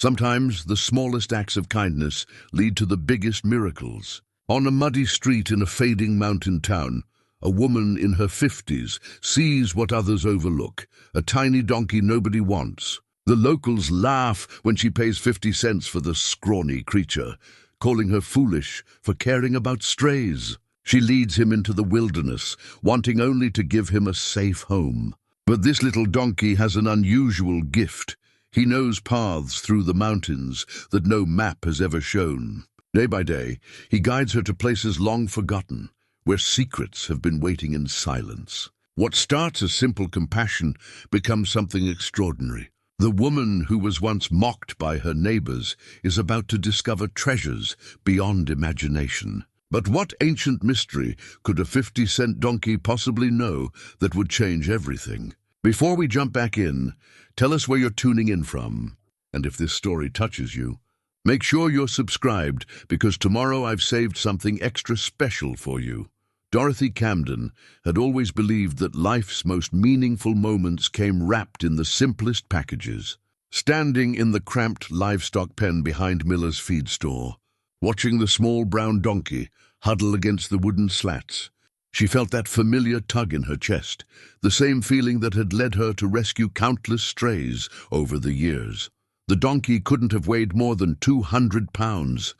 Sometimes the smallest acts of kindness lead to the biggest miracles. On a muddy street in a fading mountain town, a woman in her 50s sees what others overlook, a tiny donkey nobody wants. The locals laugh when she pays 50 cents for the scrawny creature, calling her foolish for caring about strays. She leads him into the wilderness, wanting only to give him a safe home. But this little donkey has an unusual gift. He knows paths through the mountains that no map has ever shown. Day by day, he guides her to places long forgotten, where secrets have been waiting in silence. What starts as simple compassion becomes something extraordinary. The woman who was once mocked by her neighbors is about to discover treasures beyond imagination. But what ancient mystery could a 50-cent donkey possibly know that would change everything? Before we jump back in, tell us where you're tuning in from. And if this story touches you, make sure you're subscribed, because tomorrow I've saved something extra special for you. Dorothy Camden had always believed that life's most meaningful moments came wrapped in the simplest packages. Standing in the cramped livestock pen behind Miller's feed store, watching the small brown donkey huddle against the wooden slats, she felt that familiar tug in her chest, the same feeling that had led her to rescue countless strays over the years. The donkey couldn't have weighed more than 200 pounds,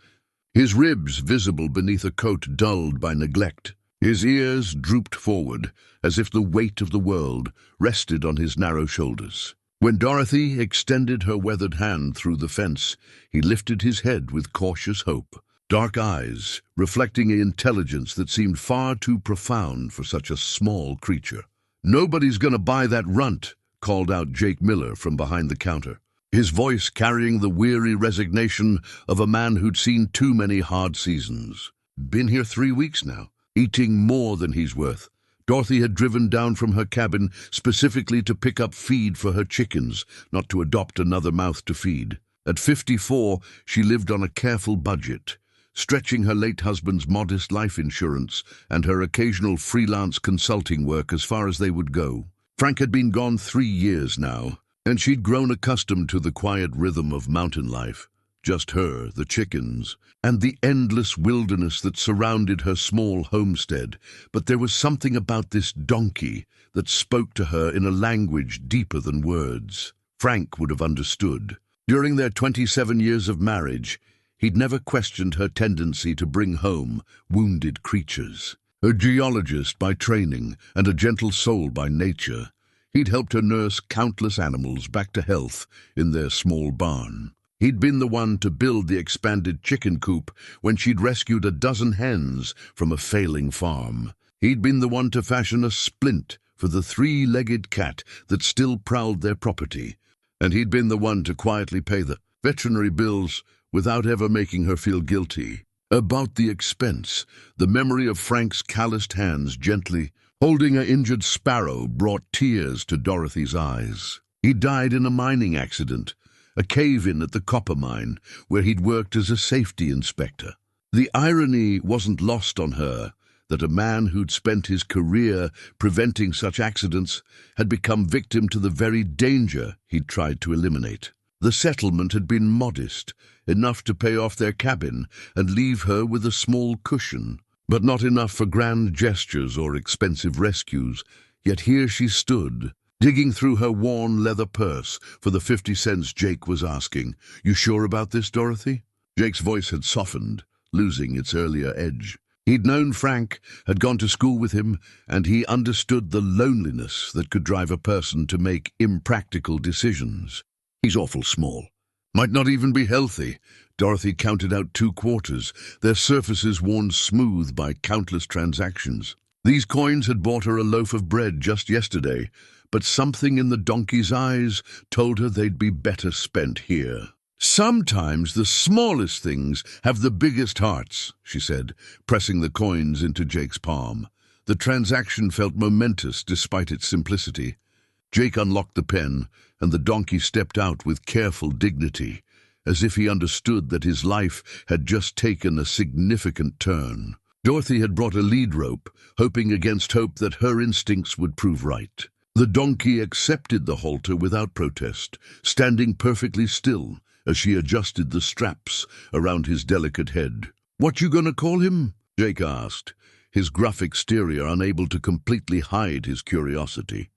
his ribs visible beneath a coat dulled by neglect. His ears drooped forward, as if the weight of the world rested on his narrow shoulders. When Dorothy extended her weathered hand through the fence, he lifted his head with cautious hope, dark eyes reflecting an intelligence that seemed far too profound for such a small creature. "Nobody's gonna buy that runt," called out Jake Miller from behind the counter, his voice carrying the weary resignation of a man who'd seen too many hard seasons. "Been here 3 weeks now, eating more than he's worth." Dorothy had driven down from her cabin specifically to pick up feed for her chickens, not to adopt another mouth to feed. At 54, she lived on a careful budget, stretching her late husband's modest life insurance and her occasional freelance consulting work as far as they would go. Frank had been gone 3 years now, and she'd grown accustomed to the quiet rhythm of mountain life. Just her, the chickens, and the endless wilderness that surrounded her small homestead. But there was something about this donkey that spoke to her in a language deeper than words. Frank would have understood. During their 27 years of marriage, he'd never questioned her tendency to bring home wounded creatures. A geologist by training and a gentle soul by nature, he'd helped her nurse countless animals back to health in their small barn. He'd been the one to build the expanded chicken coop when she'd rescued a dozen hens from a failing farm. He'd been the one to fashion a splint for the 3-legged cat that still prowled their property. And he'd been the one to quietly pay the veterinary bills without ever making her feel guilty about the expense. The memory of Frank's calloused hands gently holding an injured sparrow brought tears to Dorothy's eyes. He died in a mining accident, a cave-in at the copper mine, where he'd worked as a safety inspector. The irony wasn't lost on her that a man who'd spent his career preventing such accidents had become victim to the very danger he'd tried to eliminate. The settlement had been modest, enough to pay off their cabin and leave her with a small cushion, but not enough for grand gestures or expensive rescues. Yet here she stood, digging through her worn leather purse for the 50 cents Jake was asking. "You sure about this, Dorothy?" Jake's voice had softened, losing its earlier edge. He'd known Frank, had gone to school with him, and he understood the loneliness that could drive a person to make impractical decisions. "He's awful small. Might not even be healthy." Dorothy counted out 2 quarters, their surfaces worn smooth by countless transactions. These coins had bought her a loaf of bread just yesterday, but something in the donkey's eyes told her they'd be better spent here. "Sometimes the smallest things have the biggest hearts," she said, pressing the coins into Jake's palm. The transaction felt momentous despite its simplicity. Jake unlocked the pen, and the donkey stepped out with careful dignity, as if he understood that his life had just taken a significant turn. Dorothy had brought a lead rope, hoping against hope that her instincts would prove right. The donkey accepted the halter without protest, standing perfectly still, as she adjusted the straps around his delicate head. "What you gonna call him?" Jake asked, his gruff exterior unable to completely hide his curiosity.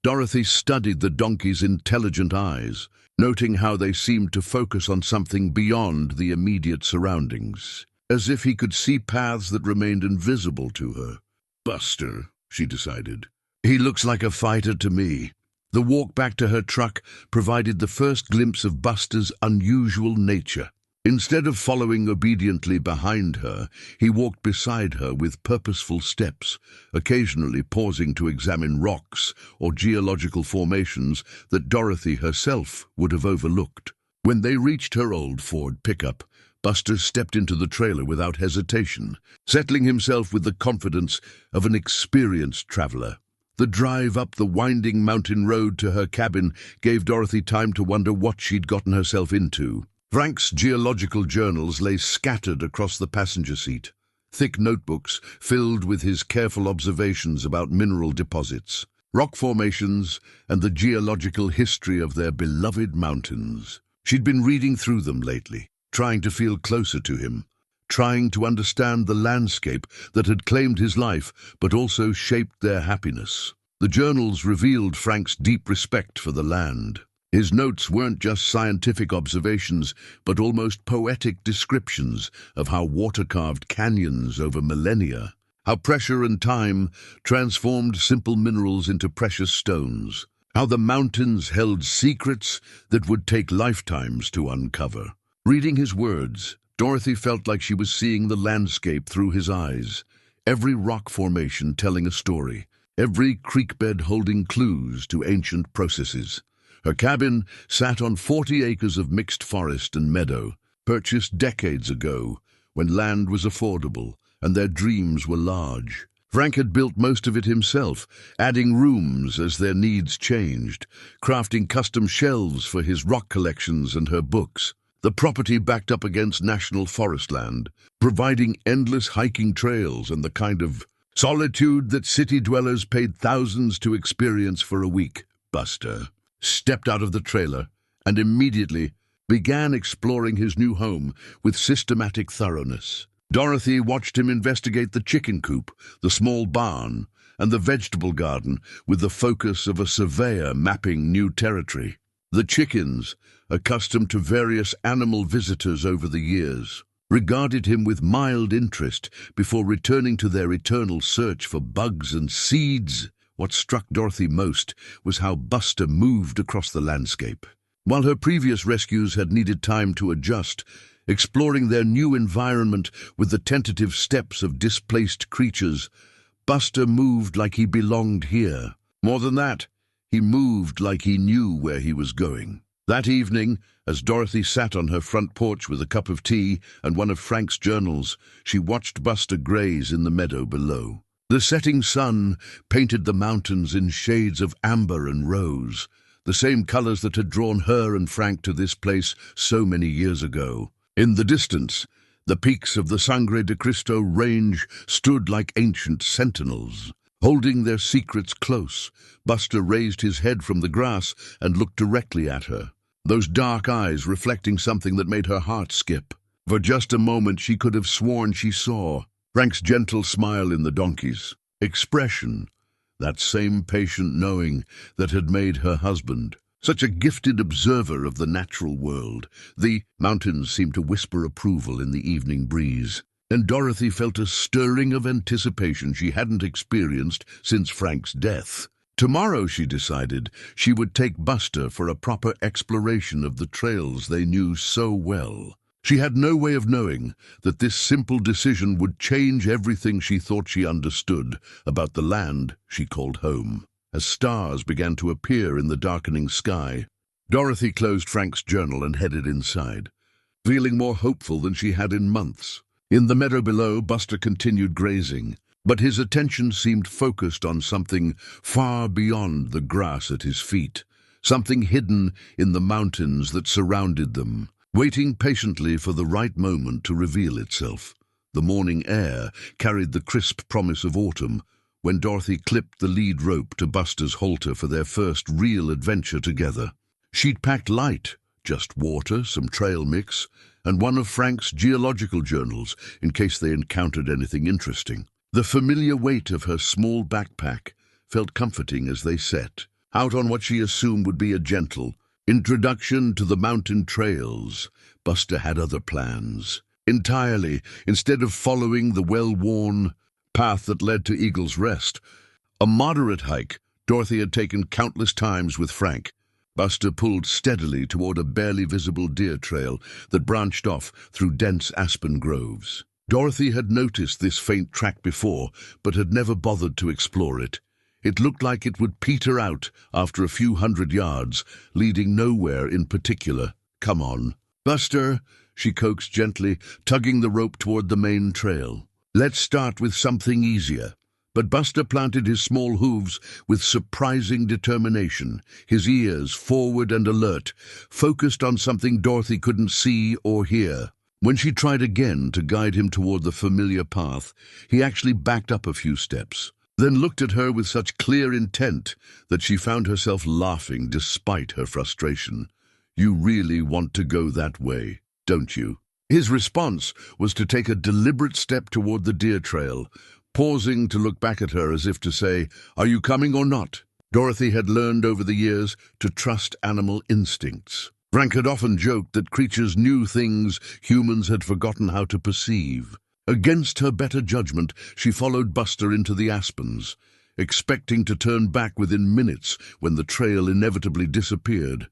Dorothy studied the donkey's intelligent eyes, noting how they seemed to focus on something beyond the immediate surroundings, as if he could see paths that remained invisible to her. "Buster," she decided. "He looks like a fighter to me." The walk back to her truck provided the first glimpse of Buster's unusual nature. Instead of following obediently behind her, he walked beside her with purposeful steps, occasionally pausing to examine rocks or geological formations that Dorothy herself would have overlooked. When they reached her old Ford pickup, Buster stepped into the trailer without hesitation, settling himself with the confidence of an experienced traveler. The drive up the winding mountain road to her cabin gave Dorothy time to wonder what she'd gotten herself into. Frank's geological journals lay scattered across the passenger seat, thick notebooks filled with his careful observations about mineral deposits, rock formations, and the geological history of their beloved mountains. She'd been reading through them lately, trying to feel closer to him, trying to understand the landscape that had claimed his life but also shaped their happiness. The journals revealed Frank's deep respect for the land. His notes weren't just scientific observations, but almost poetic descriptions of how water-carved canyons over millennia, how pressure and time transformed simple minerals into precious stones, how the mountains held secrets that would take lifetimes to uncover. Reading his words, Dorothy felt like she was seeing the landscape through his eyes, every rock formation telling a story, every creekbed holding clues to ancient processes. Her cabin sat on 40 acres of mixed forest and meadow, purchased decades ago when land was affordable and their dreams were large. Frank had built most of it himself, adding rooms as their needs changed, crafting custom shelves for his rock collections and her books. The property backed up against national forest land, providing endless hiking trails and the kind of solitude that city dwellers paid thousands to experience for a week. Buster stepped out of the trailer and immediately began exploring his new home with systematic thoroughness. Dorothy watched him investigate the chicken coop, the small barn, and the vegetable garden with the focus of a surveyor mapping new territory. The chickens, accustomed to various animal visitors over the years, regarded him with mild interest before returning to their eternal search for bugs and seeds. What struck Dorothy most was how Buster moved across the landscape. While her previous rescues had needed time to adjust, exploring their new environment with the tentative steps of displaced creatures, Buster moved like he belonged here. More than that, he moved like he knew where he was going. That evening, as Dorothy sat on her front porch with a cup of tea and one of Frank's journals, she watched Buster graze in the meadow below. The setting sun painted the mountains in shades of amber and rose, the same colors that had drawn her and Frank to this place so many years ago. In the distance, the peaks of the Sangre de Cristo range stood like ancient sentinels. Holding their secrets close, Buster raised his head from the grass and looked directly at her, those dark eyes reflecting something that made her heart skip. For just a moment she could have sworn she saw Frank's gentle smile in the donkey's expression, that same patient knowing that had made her husband such a gifted observer of the natural world. The mountains seemed to whisper approval in the evening breeze, and Dorothy felt a stirring of anticipation she hadn't experienced since Frank's death. Tomorrow, she decided, she would take Buster for a proper exploration of the trails they knew so well. She had no way of knowing that this simple decision would change everything she thought she understood about the land she called home. As stars began to appear in the darkening sky, Dorothy closed Frank's journal and headed inside, feeling more hopeful than she had in months. In the meadow below, Buster continued grazing, but his attention seemed focused on something far beyond the grass at his feet, something hidden in the mountains that surrounded them, waiting patiently for the right moment to reveal itself. The morning air carried the crisp promise of autumn when Dorothy clipped the lead rope to Buster's halter for their first real adventure together. She'd packed light, Just water, some trail mix, and one of Frank's geological journals in case they encountered anything interesting. The familiar weight of her small backpack felt comforting as they set out on what she assumed would be a gentle introduction to the mountain trails. Buster had other plans. Entirely, instead of following the well-worn path that led to Eagle's Rest, a moderate hike Dorothy had taken countless times with Frank, Buster pulled steadily toward a barely visible deer trail that branched off through dense aspen groves. Dorothy had noticed this faint track before, but had never bothered to explore it. It looked like it would peter out after a few hundred yards, leading nowhere in particular. "Come on, Buster," she coaxed gently, tugging the rope toward the main trail. "Let's start with something easier." But Buster planted his small hooves with surprising determination, his ears forward and alert, focused on something Dorothy couldn't see or hear. When she tried again to guide him toward the familiar path, he actually backed up a few steps, then looked at her with such clear intent that she found herself laughing despite her frustration. "You really want to go that way, don't you?" His response was to take a deliberate step toward the deer trail, pausing to look back at her as if to say, "Are you coming or not?" Dorothy had learned over the years to trust animal instincts. Frank had often joked that creatures knew things humans had forgotten how to perceive. Against her better judgment, she followed Buster into the aspens, expecting to turn back within minutes when the trail inevitably disappeared.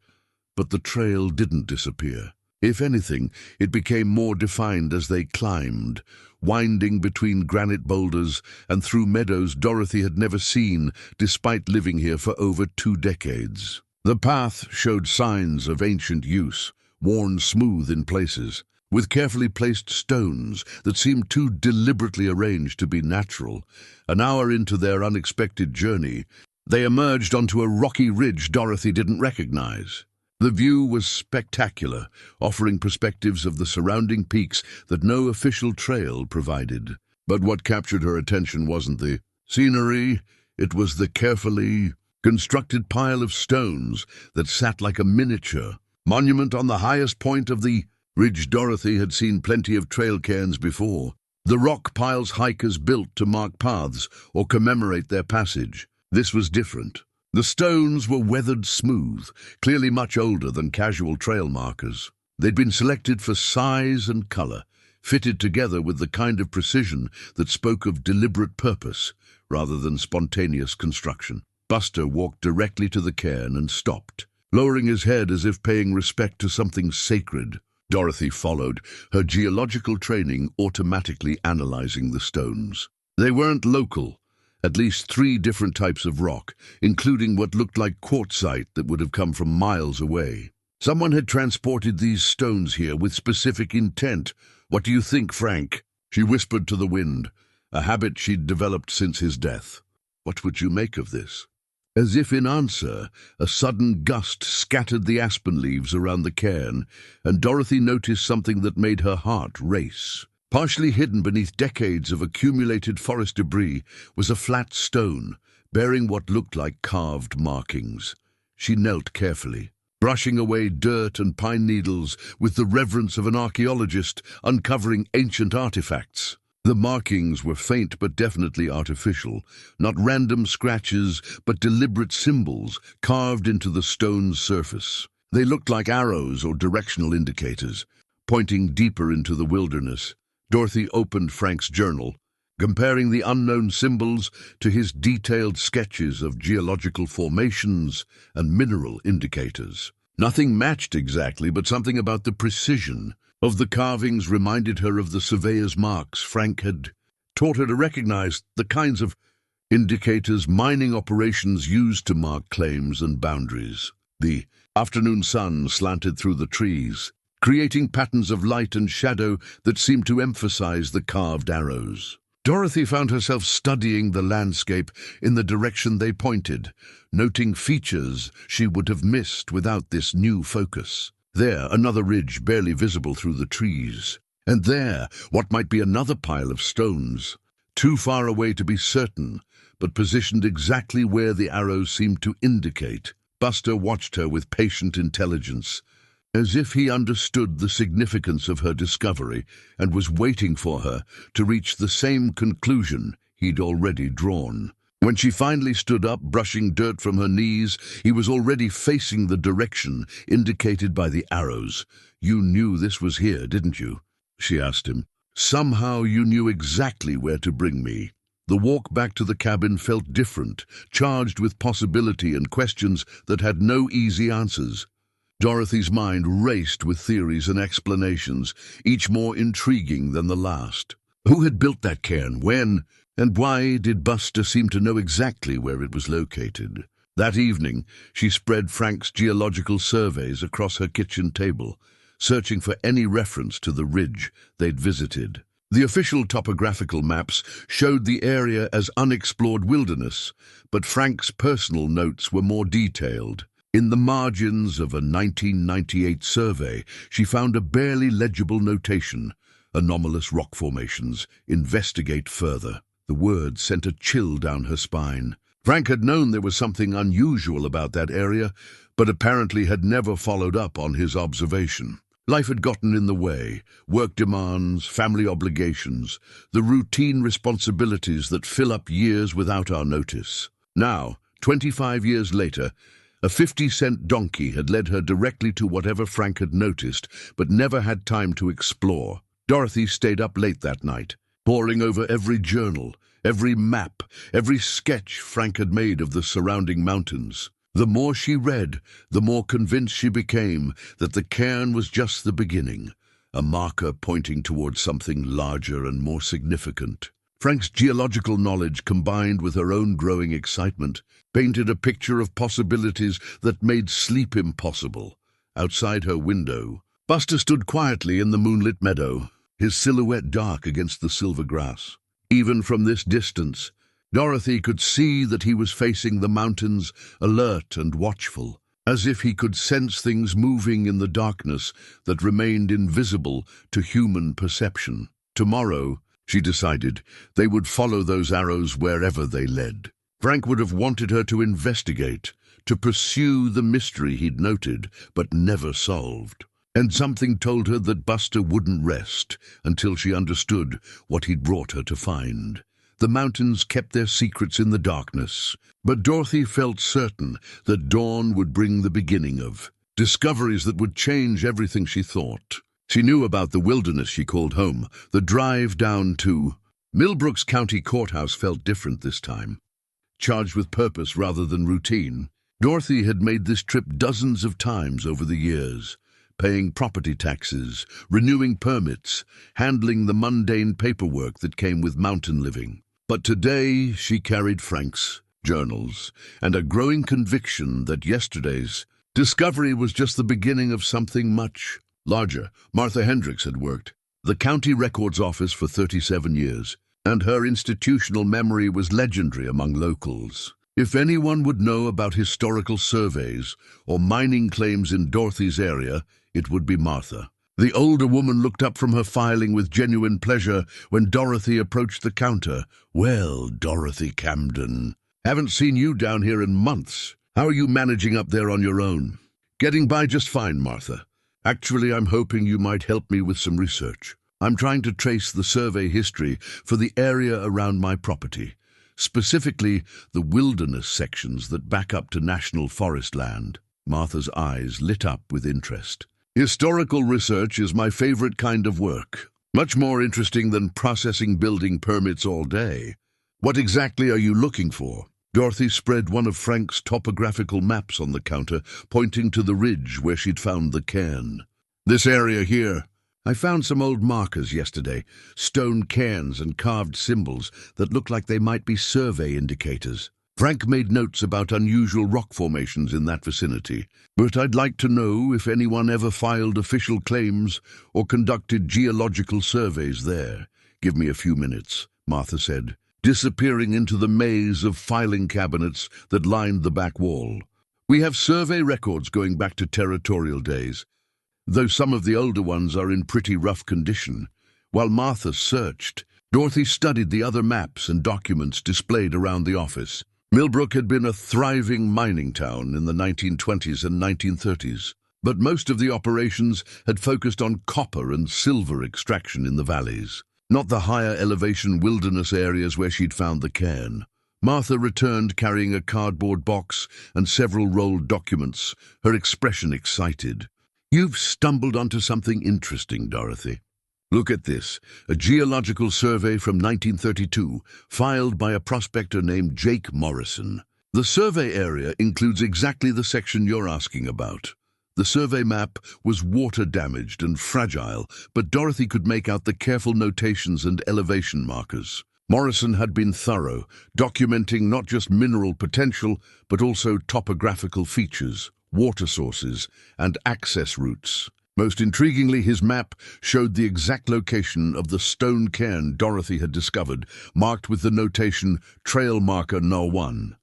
But the trail didn't disappear. If anything, it became more defined as they climbed, winding between granite boulders and through meadows Dorothy had never seen, despite living here for over 2 decades. The path showed signs of ancient use, worn smooth in places, with carefully placed stones that seemed too deliberately arranged to be natural. An hour into their unexpected journey, they emerged onto a rocky ridge Dorothy didn't recognize. The view was spectacular, offering perspectives of the surrounding peaks that no official trail provided. But what captured her attention wasn't the scenery, it was the carefully constructed pile of stones that sat like a miniature monument on the highest point of the ridge. Dorothy had seen plenty of trail cairns before, the rock piles hikers built to mark paths or commemorate their passage. This was different. The stones were weathered smooth, clearly much older than casual trail markers. They'd been selected for size and color, fitted together with the kind of precision that spoke of deliberate purpose rather than spontaneous construction. Buster walked directly to the cairn and stopped, lowering his head as if paying respect to something sacred. Dorothy followed, her geological training automatically analyzing the stones. They weren't local. At least 3 different types of rock, including what looked like quartzite that would have come from miles away. Someone had transported these stones here with specific intent. "What do you think, Frank?" she whispered to the wind, a habit she'd developed since his death. "What would you make of this?" As if in answer, a sudden gust scattered the aspen leaves around the cairn, and Dorothy noticed something that made her heart race. Partially hidden beneath decades of accumulated forest debris was a flat stone, bearing what looked like carved markings. She knelt carefully, brushing away dirt and pine needles with the reverence of an archaeologist uncovering ancient artifacts. The markings were faint but definitely artificial, not random scratches but deliberate symbols carved into the stone's surface. They looked like arrows or directional indicators, pointing deeper into the wilderness. Dorothy opened Frank's journal, comparing the unknown symbols to his detailed sketches of geological formations and mineral indicators. Nothing matched exactly, but something about the precision of the carvings reminded her of the surveyor's marks Frank had taught her to recognize, the kinds of indicators mining operations used to mark claims and boundaries. The afternoon sun slanted through the trees, creating patterns of light and shadow that seemed to emphasize the carved arrows. Dorothy found herself studying the landscape in the direction they pointed, noting features she would have missed without this new focus. There, another ridge barely visible through the trees. And there, what might be another pile of stones, too far away to be certain, but positioned exactly where the arrows seemed to indicate. Buster watched her with patient intelligence, as if he understood the significance of her discovery and was waiting for her to reach the same conclusion he'd already drawn. When she finally stood up, brushing dirt from her knees, he was already facing the direction indicated by the arrows. "You knew this was here, didn't you?" she asked him. "Somehow you knew exactly where to bring me." The walk back to the cabin felt different, charged with possibility and questions that had no easy answers. Dorothy's mind raced with theories and explanations, each more intriguing than the last. Who had built that cairn? When? And why did Buster seem to know exactly where it was located? That evening, she spread Frank's geological surveys across her kitchen table, searching for any reference to the ridge they'd visited. The official topographical maps showed the area as unexplored wilderness, but Frank's personal notes were more detailed. In the margins of a 1998 survey, she found a barely legible notation: "Anomalous rock formations. Investigate further." The words sent a chill down her spine. Frank had known there was something unusual about that area, but apparently had never followed up on his observation. Life had gotten in the way: work demands, family obligations, the routine responsibilities that fill up years without our notice. Now, 25 years later, a 50-cent donkey had led her directly to whatever Frank had noticed, but never had time to explore. Dorothy stayed up late that night, poring over every journal, every map, every sketch Frank had made of the surrounding mountains. The more she read, the more convinced she became that the cairn was just the beginning, a marker pointing towards something larger and more significant. Frank's geological knowledge, combined with her own growing excitement, painted a picture of possibilities that made sleep impossible. Outside her window, Buster stood quietly in the moonlit meadow, his silhouette dark against the silver grass. Even from this distance, Dorothy could see that he was facing the mountains, alert and watchful, as if he could sense things moving in the darkness that remained invisible to human perception. Tomorrow, she decided, they would follow those arrows wherever they led. Frank would have wanted her to investigate, to pursue the mystery he'd noted but never solved. And something told her that Buster wouldn't rest until she understood what he'd brought her to find. The mountains kept their secrets in the darkness, but Dorothy felt certain that dawn would bring the beginning of discoveries that would change everything she thought. She knew about the wilderness she called home. The drive down to Millbrook's County Courthouse felt different this time, charged with purpose rather than routine. Dorothy had made this trip dozens of times over the years, paying property taxes, renewing permits, handling the mundane paperwork that came with mountain living. But today she carried Frank's journals and a growing conviction that yesterday's discovery was just the beginning of something much larger. Martha Hendricks had worked the county records office for 37 years, and her institutional memory was legendary among locals. If anyone would know about historical surveys or mining claims in Dorothy's area, it would be Martha. The older woman looked up from her filing with genuine pleasure when Dorothy approached the counter. "Well, Dorothy Camden, haven't seen you down here in months. How are you managing up there on your own?" "Getting by just fine, Martha. Actually, I'm hoping you might help me with some research. I'm trying to trace the survey history for the area around my property, specifically the wilderness sections that back up to national forest land." Martha's eyes lit up with interest. "Historical research is my favorite kind of work. Much more interesting than processing building permits all day. What exactly are you looking for?" Dorothy spread one of Frank's topographical maps on the counter, pointing to the ridge where she'd found the cairn. "This area here. I found some old markers yesterday, stone cairns and carved symbols that look like they might be survey indicators." Frank made notes about unusual rock formations in that vicinity. "But I'd like to know if anyone ever filed official claims or conducted geological surveys there." "Give me a few minutes," Martha said, disappearing into the maze of filing cabinets that lined the back wall. "We have survey records going back to territorial days, though some of the older ones are in pretty rough condition." While Martha searched, Dorothy studied the other maps and documents displayed around the office. Millbrook had been a thriving mining town in the 1920s and 1930s. but most of the operations had focused on copper and silver extraction in the valleys, not the higher elevation wilderness areas where she'd found the cairn. Martha returned carrying a cardboard box and several rolled documents, her expression excited. "You've stumbled onto something interesting, Dorothy. Look at this, a geological survey from 1932, filed by a prospector named Jake Morrison. The survey area includes exactly the section you're asking about. The survey map was water-damaged and fragile, but Dorothy could make out the careful notations and elevation markers. Morrison had been thorough, documenting not just mineral potential, but also topographical features, water sources, and access routes. Most intriguingly, his map showed the exact location of the stone cairn Dorothy had discovered, marked with the notation Trail Marker No. 1.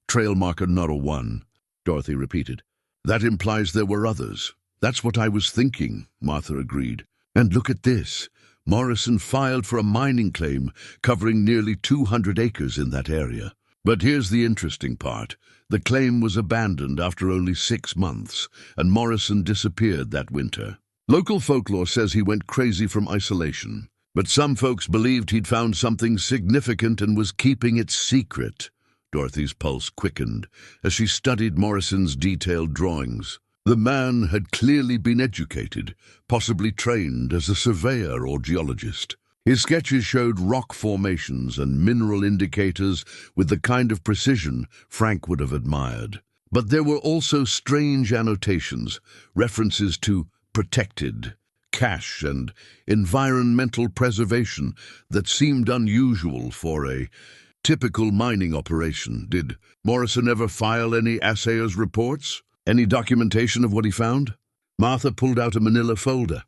Trail Marker No. 1, Dorothy repeated. That implies there were others. That's what I was thinking, Martha agreed. And look at this. Morrison filed for a mining claim covering nearly 200 acres in that area. But here's the interesting part. The claim was abandoned after only 6 months, and Morrison disappeared that winter. Local folklore says he went crazy from isolation, but some folks believed he'd found something significant and was keeping it secret. Dorothy's pulse quickened as she studied Morrison's detailed drawings. The man had clearly been educated, possibly trained as a surveyor or geologist. His sketches showed rock formations and mineral indicators with the kind of precision Frank would have admired. But there were also strange annotations, references to protected, cache, and environmental preservation that seemed unusual for a typical mining operation. Did Morrison ever file any assayer's reports? Any documentation of what he found? Martha pulled out a manila folder.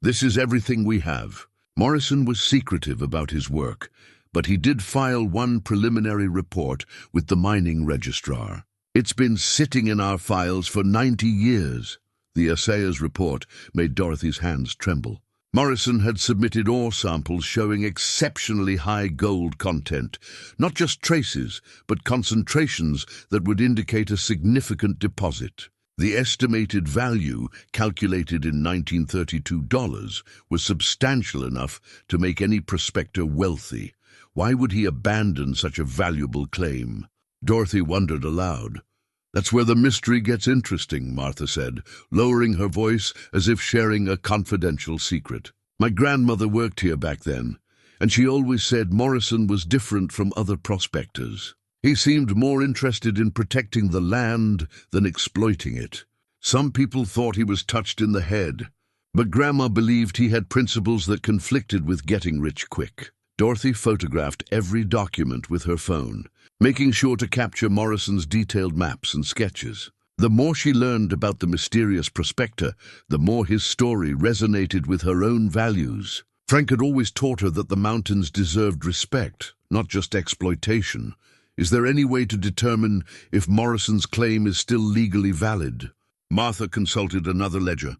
This is everything we have. Morrison was secretive about his work, but he did file one preliminary report with the mining registrar. It's been sitting in our files for 90 years. The assayer's report made Dorothy's hands tremble. Morrison had submitted ore samples showing exceptionally high gold content, not just traces, but concentrations that would indicate a significant deposit. The estimated value, calculated in $1932, was substantial enough to make any prospector wealthy. Why would he abandon such a valuable claim? Dorothy wondered aloud. That's where the mystery gets interesting, Martha said, lowering her voice as if sharing a confidential secret. My grandmother worked here back then, and she always said Morrison was different from other prospectors. He seemed more interested in protecting the land than exploiting it. Some people thought he was touched in the head, but Grandma believed he had principles that conflicted with getting rich quick. Dorothy photographed every document with her phone, making sure to capture Morrison's detailed maps and sketches. The more she learned about the mysterious prospector, the more his story resonated with her own values. Frank had always taught her that the mountains deserved respect, not just exploitation. Is there any way to determine if Morrison's claim is still legally valid? Martha consulted another ledger.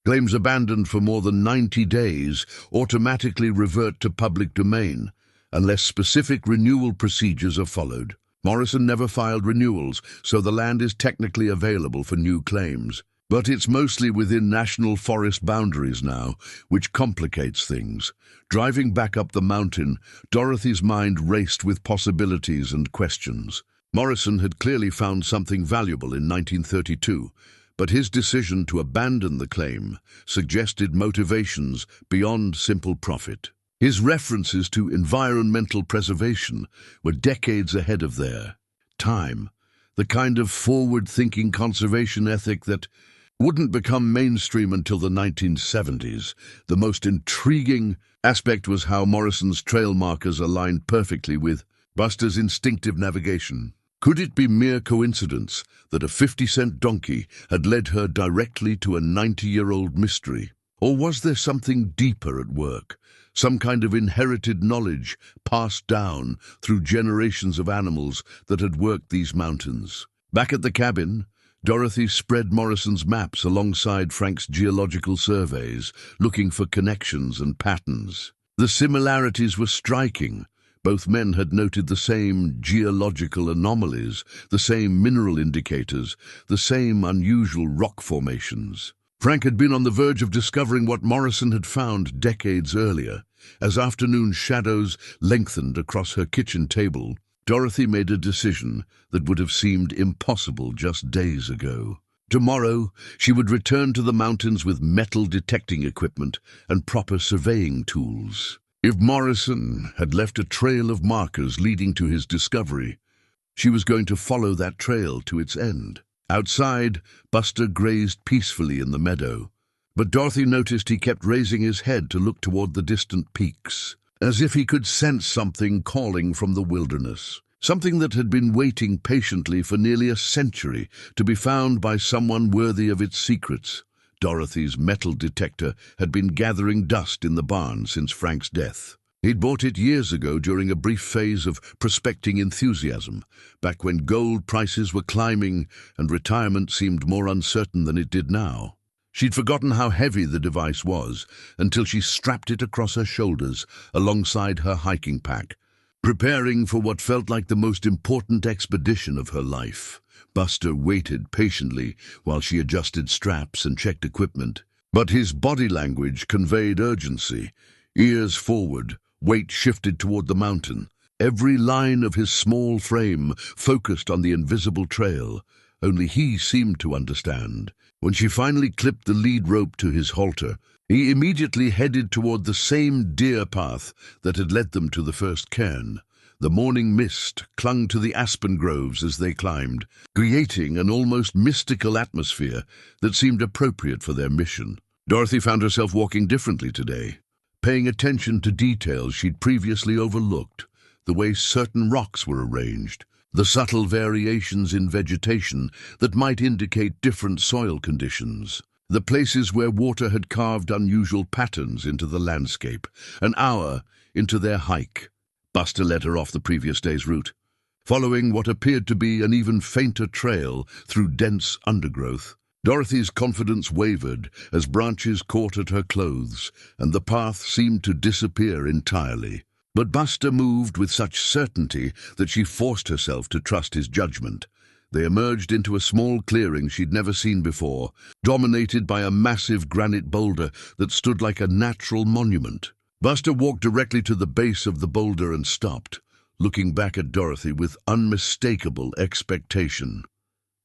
Claims abandoned for more than 90 days automatically revert to public domain, unless specific renewal procedures are followed. Morrison never filed renewals, so the land is technically available for new claims. But it's mostly within national forest boundaries now, which complicates things. Driving back up the mountain, Dorothy's mind raced with possibilities and questions. Morrison had clearly found something valuable in 1932, but his decision to abandon the claim suggested motivations beyond simple profit. His references to environmental preservation were decades ahead of their time, the kind of forward-thinking conservation ethic that wouldn't become mainstream until the 1970s. The most intriguing aspect was how Morrison's trail markers aligned perfectly with Buster's instinctive navigation. Could it be mere coincidence that a 50-cent donkey had led her directly to a 90-year-old mystery? Or was there something deeper at work? Some kind of inherited knowledge passed down through generations of animals that had worked these mountains? Back at the cabin, Dorothy spread Morrison's maps alongside Frank's geological surveys, looking for connections and patterns. The similarities were striking, Both men had noted the same geological anomalies, the same mineral indicators, the same unusual rock formations. Frank had been on the verge of discovering what Morrison had found decades earlier. As afternoon shadows lengthened across her kitchen table, Dorothy made a decision that would have seemed impossible just days ago. Tomorrow, she would return to the mountains with metal detecting equipment and proper surveying tools. If Morrison had left a trail of markers leading to his discovery, she was going to follow that trail to its end. Outside, Buster grazed peacefully in the meadow, but Dorothy noticed he kept raising his head to look toward the distant peaks, as if he could sense something calling from the wilderness, something that had been waiting patiently for nearly a century to be found by someone worthy of its secrets. Dorothy's metal detector had been gathering dust in the barn since Frank's death. He'd bought it years ago during a brief phase of prospecting enthusiasm, back when gold prices were climbing and retirement seemed more uncertain than it did now. She'd forgotten how heavy the device was until she strapped it across her shoulders alongside her hiking pack, preparing for what felt like the most important expedition of her life. Buster waited patiently while she adjusted straps and checked equipment, but his body language conveyed urgency. Ears forward, weight shifted toward the mountain. Every line of his small frame focused on the invisible trail. Only he seemed to understand. When she finally clipped the lead rope to his halter, he immediately headed toward the same deer path that had led them to the first cairn. The morning mist clung to the aspen groves as they climbed, creating an almost mystical atmosphere that seemed appropriate for their mission. Dorothy found herself walking differently today, paying attention to details she'd previously overlooked, the way certain rocks were arranged, the subtle variations in vegetation that might indicate different soil conditions, the places where water had carved unusual patterns into the landscape. An hour into their hike, Buster led her off the previous day's route, following what appeared to be an even fainter trail through dense undergrowth. Dorothy's confidence wavered as branches caught at her clothes, and the path seemed to disappear entirely. But Buster moved with such certainty that she forced herself to trust his judgment. They emerged into a small clearing she'd never seen before, dominated by a massive granite boulder that stood like a natural monument. Buster walked directly to the base of the boulder and stopped, looking back at Dorothy with unmistakable expectation.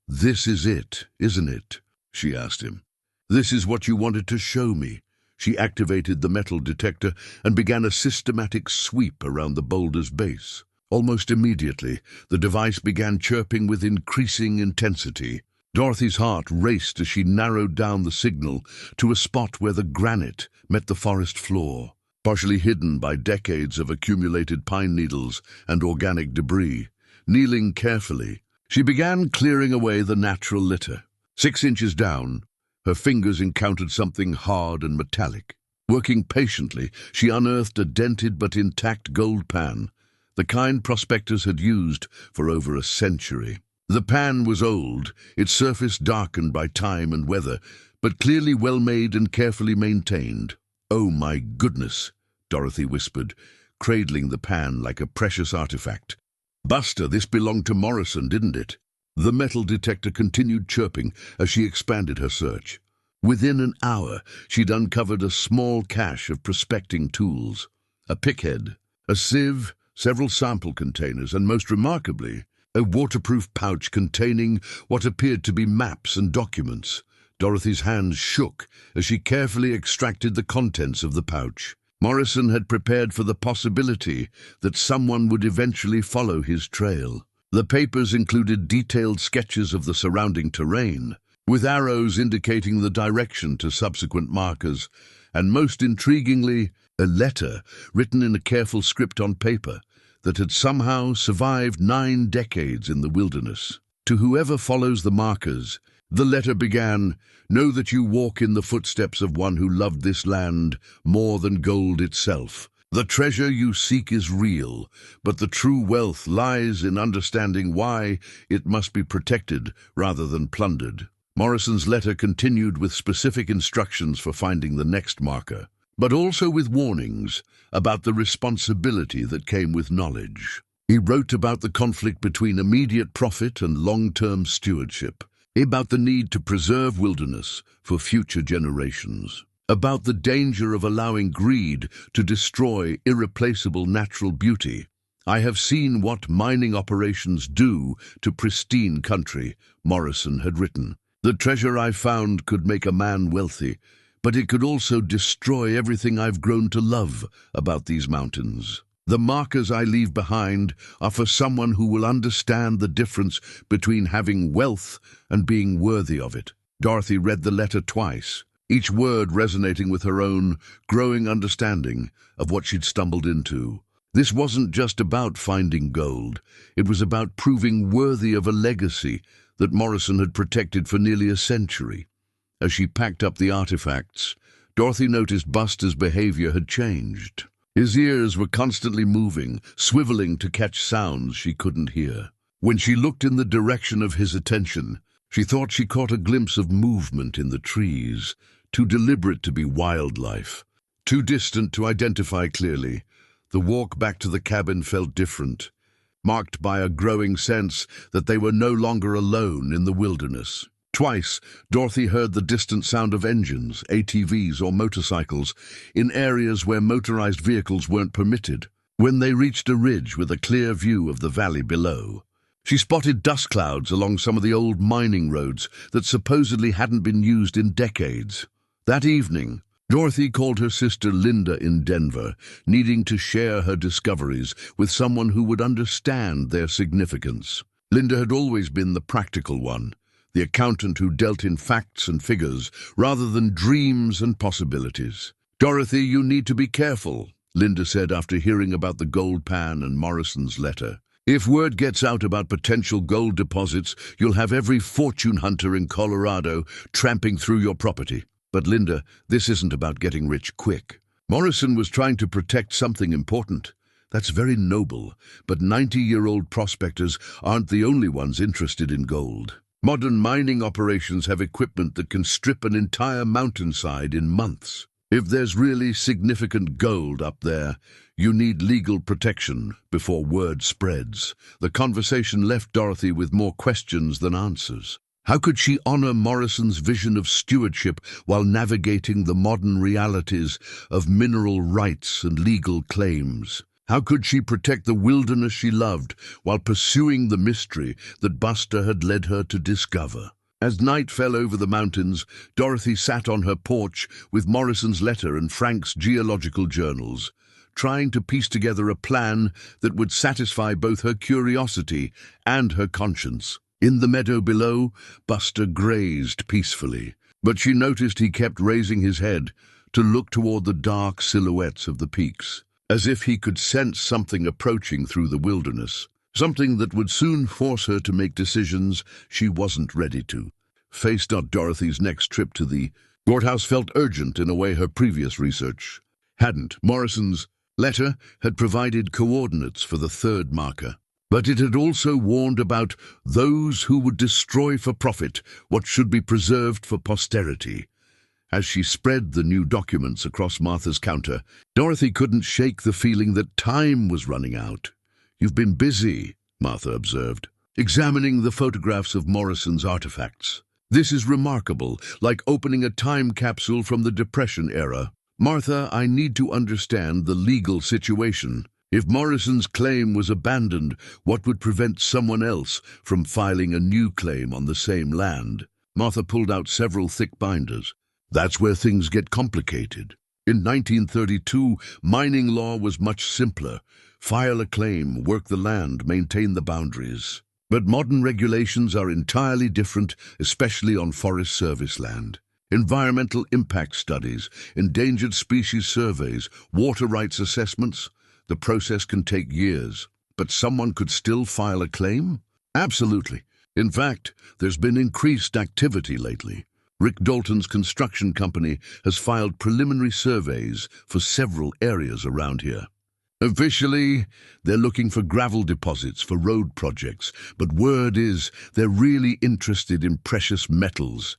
"This is it, isn't it?" she asked him. "This is what you wanted to show me." She activated the metal detector and began a systematic sweep around the boulder's base. Almost immediately, the device began chirping with increasing intensity. Dorothy's heart raced as she narrowed down the signal to a spot where the granite met the forest floor, partially hidden by decades of accumulated pine needles and organic debris. Kneeling carefully, she began clearing away the natural litter. 6 inches down, her fingers encountered something hard and metallic. Working patiently, she unearthed a dented but intact gold pan, the kind prospectors had used for over a century. The pan was old, its surface darkened by time and weather, but clearly well made and carefully maintained. "Oh my goodness," Dorothy whispered, cradling the pan like a precious artifact. "Buster, this belonged to Morrison, didn't it?" The metal detector continued chirping as she expanded her search. Within an hour, she'd uncovered a small cache of prospecting tools. A pickhead, a sieve, several sample containers, and most remarkably, a waterproof pouch containing what appeared to be maps and documents. Dorothy's hands shook as she carefully extracted the contents of the pouch. Morrison had prepared for the possibility that someone would eventually follow his trail. The papers included detailed sketches of the surrounding terrain, with arrows indicating the direction to subsequent markers, and most intriguingly, a letter written in a careful script on paper that had somehow survived 9 decades in the wilderness. To whoever follows the markers, the letter began, "Know that you walk in the footsteps of one who loved this land more than gold itself. The treasure you seek is real, but the true wealth lies in understanding why it must be protected rather than plundered." Morrison's letter continued with specific instructions for finding the next marker. but also with warnings about the responsibility that came with knowledge. He wrote about the conflict between immediate profit and long-term stewardship, about the need to preserve wilderness for future generations, about the danger of allowing greed to destroy irreplaceable natural beauty. "I have seen what mining operations do to pristine country," Morrison had written. "The treasure I found could make a man wealthy, but it could also destroy everything I've grown to love about these mountains. The markers I leave behind are for someone who will understand the difference between having wealth and being worthy of it." Dorothy read the letter twice, each word resonating with her own growing understanding of what she'd stumbled into. This wasn't just about finding gold. It was about proving worthy of a legacy that Morrison had protected for nearly a century. As she packed up the artifacts, Dorothy noticed Buster's behavior had changed. His ears were constantly moving, swiveling to catch sounds she couldn't hear. When she looked in the direction of his attention, she thought she caught a glimpse of movement in the trees, too deliberate to be wildlife, too distant to identify clearly. The walk back to the cabin felt different, marked by a growing sense that they were no longer alone in the wilderness. Twice, Dorothy heard the distant sound of engines, ATVs or motorcycles, in areas where motorized vehicles weren't permitted. When they reached a ridge with a clear view of the valley below, she spotted dust clouds along some of the old mining roads that supposedly hadn't been used in decades. That evening, Dorothy called her sister Linda in Denver, needing to share her discoveries with someone who would understand their significance. Linda had always been the practical one, the accountant who dealt in facts and figures rather than dreams and possibilities. "Dorothy, you need to be careful," Linda said after hearing about the gold pan and Morrison's letter. "If word gets out about potential gold deposits, you'll have every fortune hunter in Colorado tramping through your property." "But Linda, this isn't about getting rich quick." Morrison was trying to protect something important. That's very noble, but 90-year-old prospectors aren't the only ones interested in gold. Modern mining operations have equipment that can strip an entire mountainside in months. If there's really significant gold up there, you need legal protection before word spreads. The conversation left Dorothy with more questions than answers. How could she honor Morrison's vision of stewardship while navigating the modern realities of mineral rights and legal claims? How could she protect the wilderness she loved while pursuing the mystery that Buster had led her to discover? As night fell over the mountains, Dorothy sat on her porch with Morrison's letter and Frank's geological journals, trying to piece together a plan that would satisfy both her curiosity and her conscience. In the meadow below, Buster grazed peacefully, but she noticed he kept raising his head to look toward the dark silhouettes of the peaks, as if he could sense something approaching through the wilderness, something that would soon force her to make decisions she wasn't ready to face. Dorothy's next trip to the courthouse felt urgent in a way her previous research hadn't. Morrison's letter had provided coordinates for the third marker, but it had also warned about those who would destroy for profit what should be preserved for posterity. As she spread the new documents across Martha's counter, Dorothy couldn't shake the feeling that time was running out. "You've been busy," Martha observed, examining the photographs of Morrison's artifacts. "This is remarkable, like opening a time capsule from the Depression era." "Martha, I need to understand the legal situation. If Morrison's claim was abandoned, what would prevent someone else from filing a new claim on the same land?" Martha pulled out several thick binders. "That's where things get complicated. In 1932, mining law was much simpler. File a claim, work the land, maintain the boundaries. But modern regulations are entirely different, especially on Forest Service land. Environmental impact studies, endangered species surveys, water rights assessments. The process can take years, but someone could still file a claim?" "Absolutely. In fact, there's been increased activity lately. Rick Dalton's construction company has filed preliminary surveys for several areas around here. Officially, they're looking for gravel deposits for road projects, but word is they're really interested in precious metals."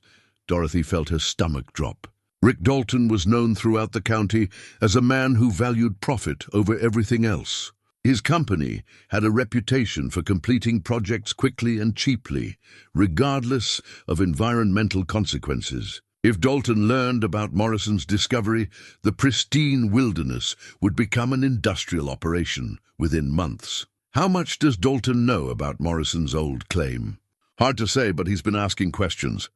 Dorothy felt her stomach drop. Rick Dalton was known throughout the county as a man who valued profit over everything else. His company had a reputation for completing projects quickly and cheaply, regardless of environmental consequences. If Dalton learned about Morrison's discovery, the pristine wilderness would become an industrial operation within months. How much does Dalton know about Morrison's old claim? Hard to say, but he's been asking questions.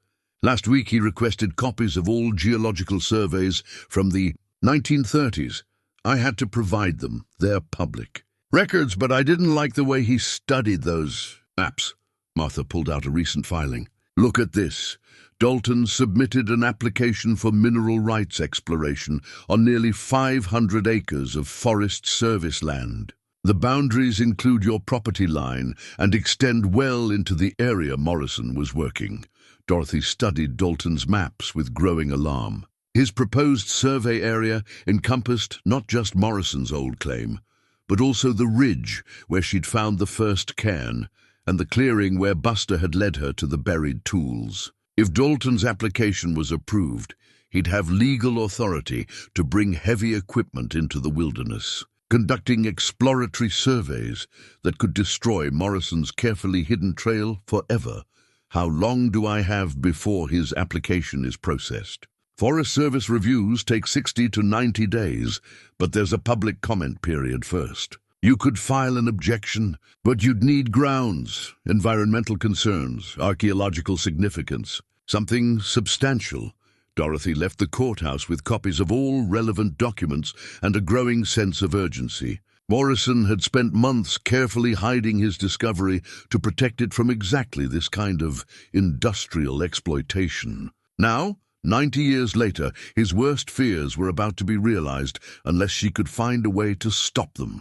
Last week he requested copies of all geological surveys from the 1930s. I had to provide them. They're public records, but I didn't like the way he studied those maps. Martha pulled out a recent filing. Look at this. Dalton submitted an application for mineral rights exploration on nearly 500 acres of Forest Service land. The boundaries include your property line and extend well into the area Morrison was working. Dorothy studied Dalton's maps with growing alarm. His proposed survey area encompassed not just Morrison's old claim, but also the ridge where she'd found the first cairn and the clearing where Buster had led her to the buried tools. If Dalton's application was approved, he'd have legal authority to bring heavy equipment into the wilderness, conducting exploratory surveys that could destroy Morrison's carefully hidden trail forever. How long do I have before his application is processed? Forest Service reviews take 60 to 90 days, but there's a public comment period first. You could file an objection, but you'd need grounds, environmental concerns, archaeological significance, something substantial. Dorothy left the courthouse with copies of all relevant documents and a growing sense of urgency. Morrison had spent months carefully hiding his discovery to protect it from exactly this kind of industrial exploitation. Now, 90 years later, his worst fears were about to be realized unless she could find a way to stop them.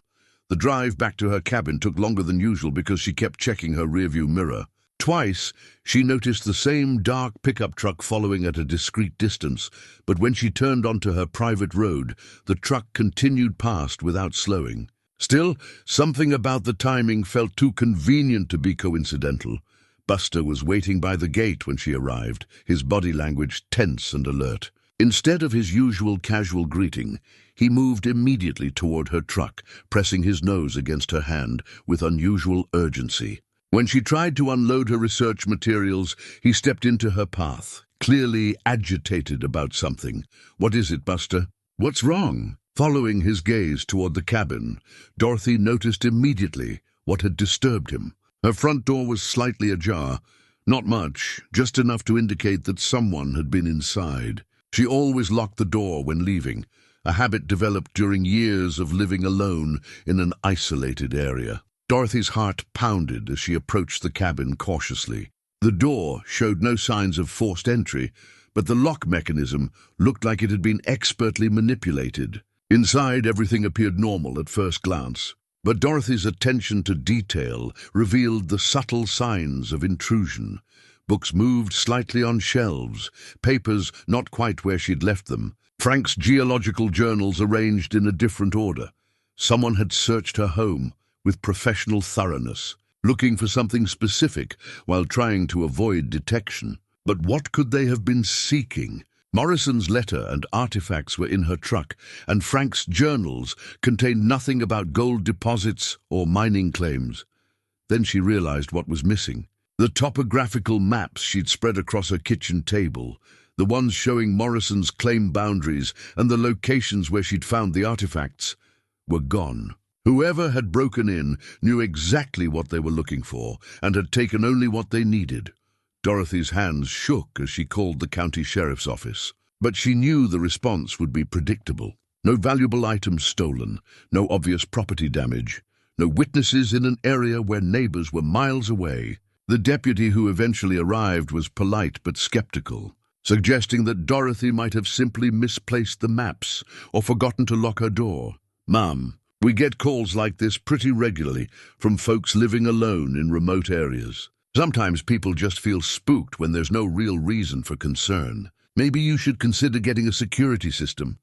The drive back to her cabin took longer than usual because she kept checking her rearview mirror. Twice, she noticed the same dark pickup truck following at a discreet distance, but when she turned onto her private road, the truck continued past without slowing. Still, something about the timing felt too convenient to be coincidental. Buster was waiting by the gate when she arrived, his body language tense and alert. Instead of his usual casual greeting, he moved immediately toward her truck, pressing his nose against her hand with unusual urgency. When she tried to unload her research materials, he stepped into her path, clearly agitated about something. "What is it, Buster? What's wrong?" Following his gaze toward the cabin, Dorothy noticed immediately what had disturbed him. Her front door was slightly ajar, not much, just enough to indicate that someone had been inside. She always locked the door when leaving, a habit developed during years of living alone in an isolated area. Dorothy's heart pounded as she approached the cabin cautiously. The door showed no signs of forced entry, but the lock mechanism looked like it had been expertly manipulated. Inside, everything appeared normal at first glance, but Dorothy's attention to detail revealed the subtle signs of intrusion. Books moved slightly on shelves, papers not quite where she'd left them, Frank's geological journals arranged in a different order. Someone had searched her home with professional thoroughness, looking for something specific while trying to avoid detection. But what could they have been seeking? Morrison's letter and artifacts were in her truck, and Frank's journals contained nothing about gold deposits or mining claims. Then she realized what was missing. The topographical maps she'd spread across her kitchen table, the ones showing Morrison's claim boundaries and the locations where she'd found the artifacts, were gone. Whoever had broken in knew exactly what they were looking for and had taken only what they needed. Dorothy's hands shook as she called the county sheriff's office, but she knew the response would be predictable. No valuable items stolen, no obvious property damage, no witnesses in an area where neighbors were miles away. The deputy who eventually arrived was polite but skeptical, suggesting that Dorothy might have simply misplaced the maps or forgotten to lock her door. "Ma'am, we get calls like this pretty regularly from folks living alone in remote areas. Sometimes people just feel spooked when there's no real reason for concern. Maybe you should consider getting a security system."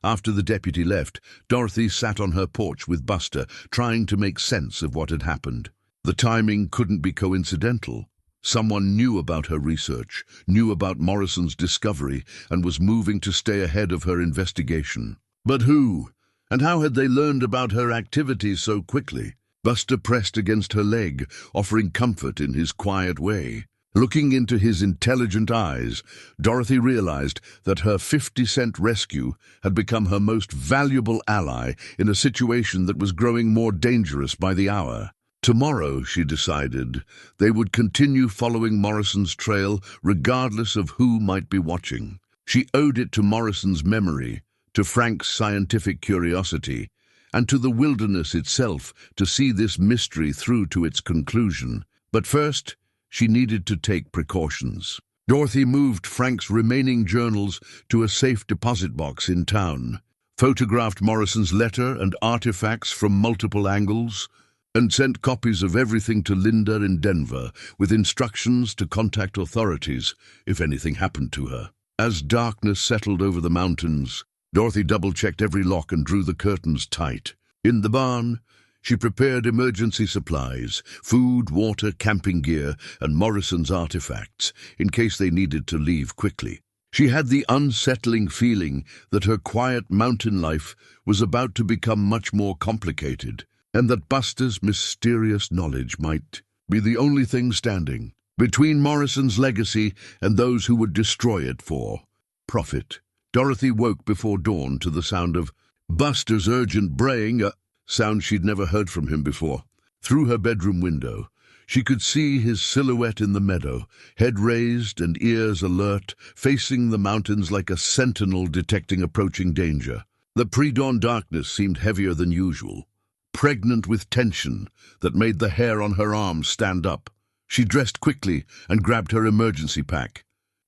After the deputy left, Dorothy sat on her porch with Buster, trying to make sense of what had happened. The timing couldn't be coincidental. Someone knew about her research, knew about Morrison's discovery, and was moving to stay ahead of her investigation. But who? And how had they learned about her activities so quickly? Buster pressed against her leg, offering comfort in his quiet way. Looking into his intelligent eyes, Dorothy realized that her 50-cent rescue had become her most valuable ally in a situation that was growing more dangerous by the hour. Tomorrow, she decided, they would continue following Morrison's trail regardless of who might be watching. She owed it to Morrison's memory, to Frank's scientific curiosity, and to the wilderness itself to see this mystery through to its conclusion. But first, she needed to take precautions. Dorothy moved Frank's remaining journals to a safe deposit box in town, photographed Morrison's letter and artifacts from multiple angles, and sent copies of everything to Linda in Denver with instructions to contact authorities if anything happened to her. As darkness settled over the mountains, Dorothy double-checked every lock and drew the curtains tight. In the barn, she prepared emergency supplies, food, water, camping gear, and Morrison's artifacts, in case they needed to leave quickly. She had the unsettling feeling that her quiet mountain life was about to become much more complicated, and that Buster's mysterious knowledge might be the only thing standing between Morrison's legacy and those who would destroy it for profit. Dorothy woke before dawn to the sound of Buster's urgent braying, a sound she'd never heard from him before. Through her bedroom window, she could see his silhouette in the meadow, head raised and ears alert, facing the mountains like a sentinel detecting approaching danger. The pre-dawn darkness seemed heavier than usual, pregnant with tension that made the hair on her arms stand up. She dressed quickly and grabbed her emergency pack,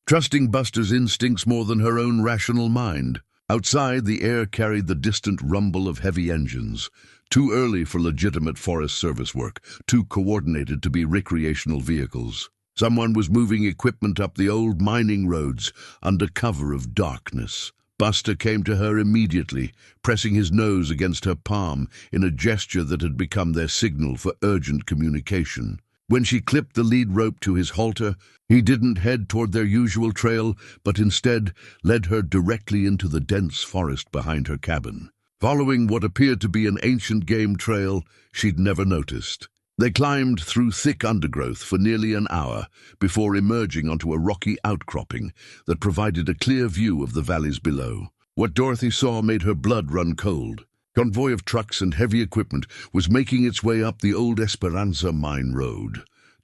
trusting Buster's instincts more than her own rational mind. Outside, the air carried the distant rumble of heavy engines, too early for legitimate Forest Service work, too coordinated to be recreational vehicles. Someone was moving equipment up the old mining roads under cover of darkness. Buster came to her immediately, pressing his nose against her palm in a gesture that had become their signal for urgent communication. When she clipped the lead rope to his halter, he didn't head toward their usual trail, but instead led her directly into the dense forest behind her cabin, following what appeared to be an ancient game trail she'd never noticed. They climbed through thick undergrowth for nearly an hour before emerging onto a rocky outcropping that provided a clear view of the valleys below. What Dorothy saw made her blood run cold. A convoy of trucks and heavy equipment was making its way up the old Esperanza mine road.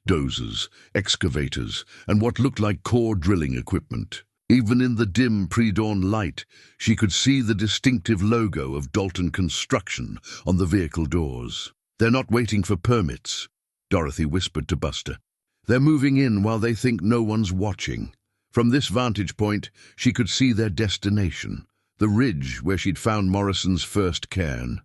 Dozers, excavators, and what looked like core drilling equipment. Even in the dim pre-dawn light, she could see the distinctive logo of Dalton Construction on the vehicle doors. "They're not waiting for permits," Dorothy whispered to Buster. "They're moving in while they think no one's watching." From this vantage point, she could see their destination, the ridge where she'd found Morrison's first cairn.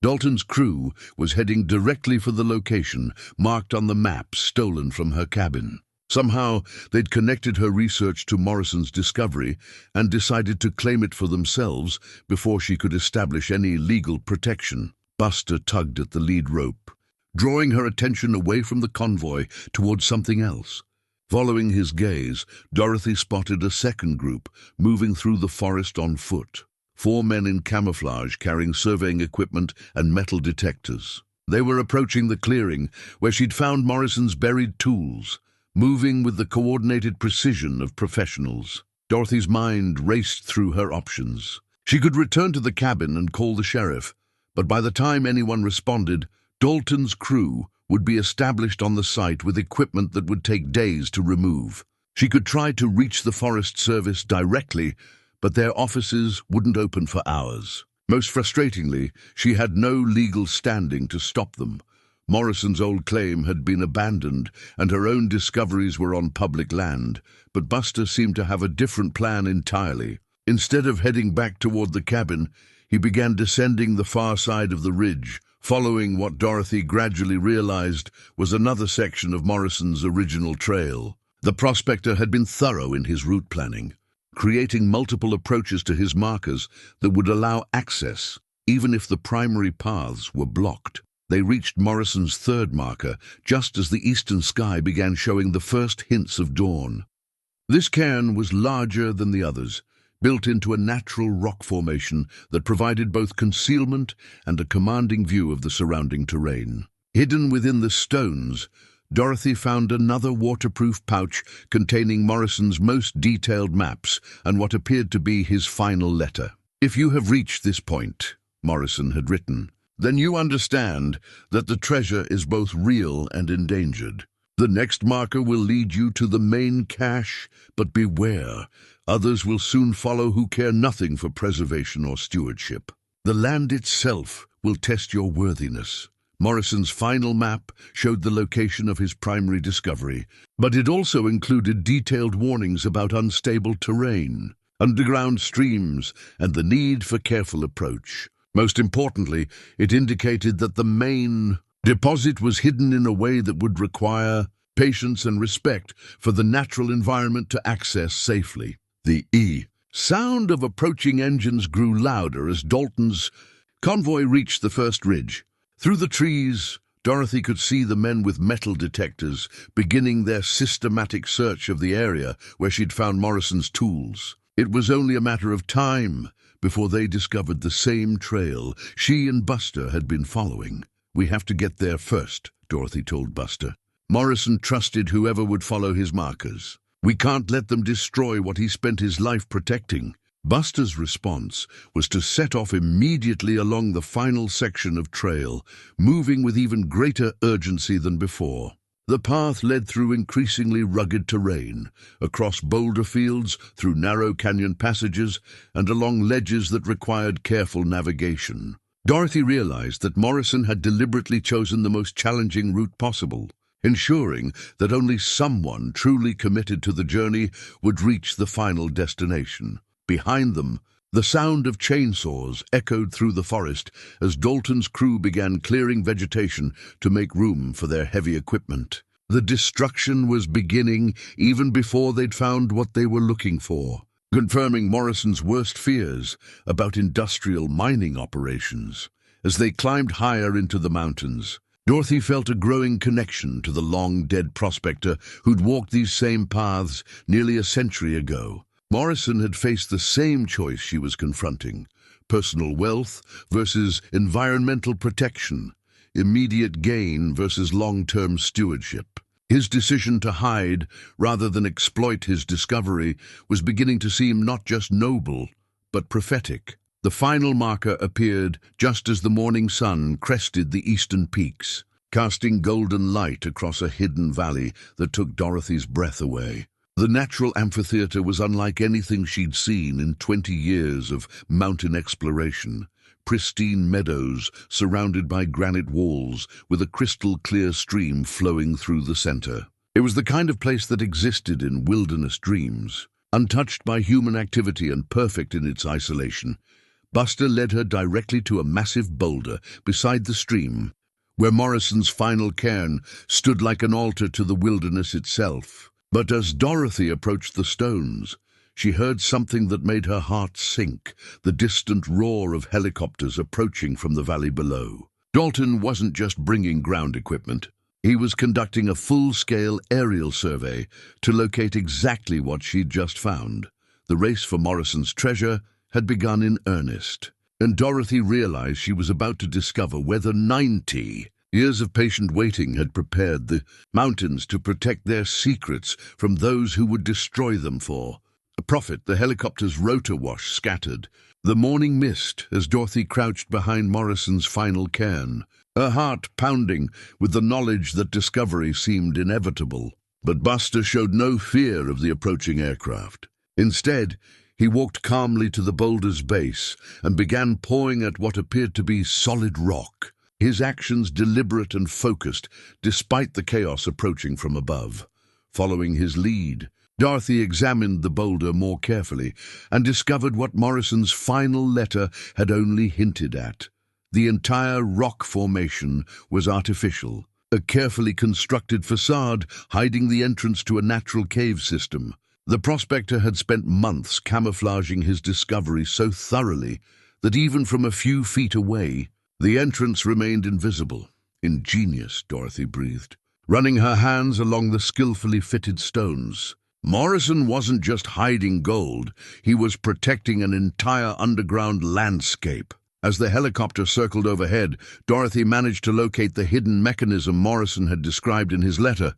Dalton's crew was heading directly for the location marked on the map stolen from her cabin. Somehow, they'd connected her research to Morrison's discovery and decided to claim it for themselves before she could establish any legal protection. Buster tugged at the lead rope, drawing her attention away from the convoy towards something else. Following his gaze, Dorothy spotted a second group moving through the forest on foot. 4 men in camouflage carrying surveying equipment and metal detectors. They were approaching the clearing where she'd found Morrison's buried tools, moving with the coordinated precision of professionals. Dorothy's mind raced through her options. She could return to the cabin and call the sheriff, but by the time anyone responded, Dalton's crew would be established on the site with equipment that would take days to remove. She could try to reach the Forest Service directly, but their offices wouldn't open for hours. Most frustratingly, she had no legal standing to stop them. Morrison's old claim had been abandoned, and her own discoveries were on public land, but Buster seemed to have a different plan entirely. Instead of heading back toward the cabin, he began descending the far side of the ridge, following what Dorothy gradually realized was another section of Morrison's original trail. The prospector had been thorough in his route planning, creating multiple approaches to his markers that would allow access, even if the primary paths were blocked. They reached Morrison's third marker just as the eastern sky began showing the first hints of dawn. This cairn was larger than the others, built into a natural rock formation that provided both concealment and a commanding view of the surrounding terrain. Hidden within the stones, Dorothy found another waterproof pouch containing Morrison's most detailed maps and what appeared to be his final letter. "If you have reached this point," Morrison had written, "then you understand that the treasure is both real and endangered. The next marker will lead you to the main cache, but beware, others will soon follow who care nothing for preservation or stewardship. The land itself will test your worthiness." Morrison's final map showed the location of his primary discovery, but it also included detailed warnings about unstable terrain, underground streams, and the need for careful approach. Most importantly, it indicated that the main deposit was hidden in a way that would require patience and respect for the natural environment to access safely. The sound of approaching engines grew louder as Dalton's convoy reached the first ridge. Through the trees, Dorothy could see the men with metal detectors beginning their systematic search of the area where she'd found Morrison's tools. It was only a matter of time before they discovered the same trail she and Buster had been following. "We have to get there first," Dorothy told Buster. Morrison trusted whoever would follow his markers. "We can't let them destroy what he spent his life protecting." Buster's response was to set off immediately along the final section of trail, moving with even greater urgency than before. The path led through increasingly rugged terrain, across boulder fields, through narrow canyon passages, and along ledges that required careful navigation. Dorothy realized that Morrison had deliberately chosen the most challenging route possible, ensuring that only someone truly committed to the journey would reach the final destination. Behind them, the sound of chainsaws echoed through the forest as Dalton's crew began clearing vegetation to make room for their heavy equipment. The destruction was beginning even before they'd found what they were looking for, confirming Morrison's worst fears about industrial mining operations. As they climbed higher into the mountains, Dorothy felt a growing connection to the long-dead prospector who'd walked these same paths nearly a century ago. Morrison had faced the same choice she was confronting: personal wealth versus environmental protection, immediate gain versus long-term stewardship. His decision to hide rather than exploit his discovery was beginning to seem not just noble, but prophetic. The final marker appeared just as the morning sun crested the eastern peaks, casting golden light across a hidden valley that took Dorothy's breath away. The natural amphitheater was unlike anything she'd seen in 20 years of mountain exploration. Pristine meadows surrounded by granite walls with a crystal-clear stream flowing through the center. It was the kind of place that existed in wilderness dreams, untouched by human activity and perfect in its isolation. Buster led her directly to a massive boulder beside the stream, where Morrison's final cairn stood like an altar to the wilderness itself. But as Dorothy approached the stones, she heard something that made her heart sink, the distant roar of helicopters approaching from the valley below. Dalton wasn't just bringing ground equipment. He was conducting a full-scale aerial survey to locate exactly what she'd just found. The race for Morrison's treasure had begun in earnest, and Dorothy realized she was about to discover whether 90 years of patient waiting had prepared the mountains to protect their secrets from those who would destroy them for a profit. The helicopter's rotor wash scattered the morning mist as Dorothy crouched behind Morrison's final cairn, her heart pounding with the knowledge that discovery seemed inevitable. But Buster showed no fear of the approaching aircraft. Instead, he walked calmly to the boulder's base and began pawing at what appeared to be solid rock, his actions deliberate and focused despite the chaos approaching from above. Following his lead, Dorothy examined the boulder more carefully and discovered what Morrison's final letter had only hinted at. The entire rock formation was artificial, a carefully constructed facade hiding the entrance to a natural cave system. The prospector had spent months camouflaging his discovery so thoroughly that even from a few feet away, the entrance remained invisible. Ingenious, Dorothy breathed, running her hands along the skillfully fitted stones. Morrison wasn't just hiding gold, he was protecting an entire underground landscape. As the helicopter circled overhead, Dorothy managed to locate the hidden mechanism Morrison had described in his letter.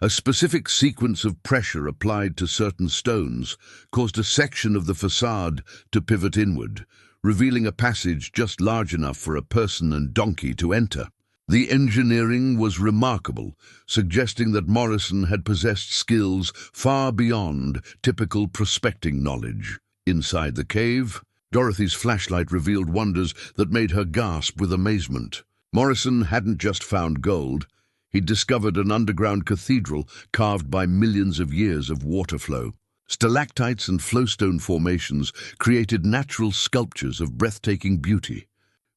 A specific sequence of pressure applied to certain stones caused a section of the facade to pivot inward, revealing a passage just large enough for a person and donkey to enter. The engineering was remarkable, suggesting that Morrison had possessed skills far beyond typical prospecting knowledge. Inside the cave, Dorothy's flashlight revealed wonders that made her gasp with amazement. Morrison hadn't just found gold. He'd discovered an underground cathedral carved by millions of years of water flow. Stalactites and flowstone formations created natural sculptures of breathtaking beauty,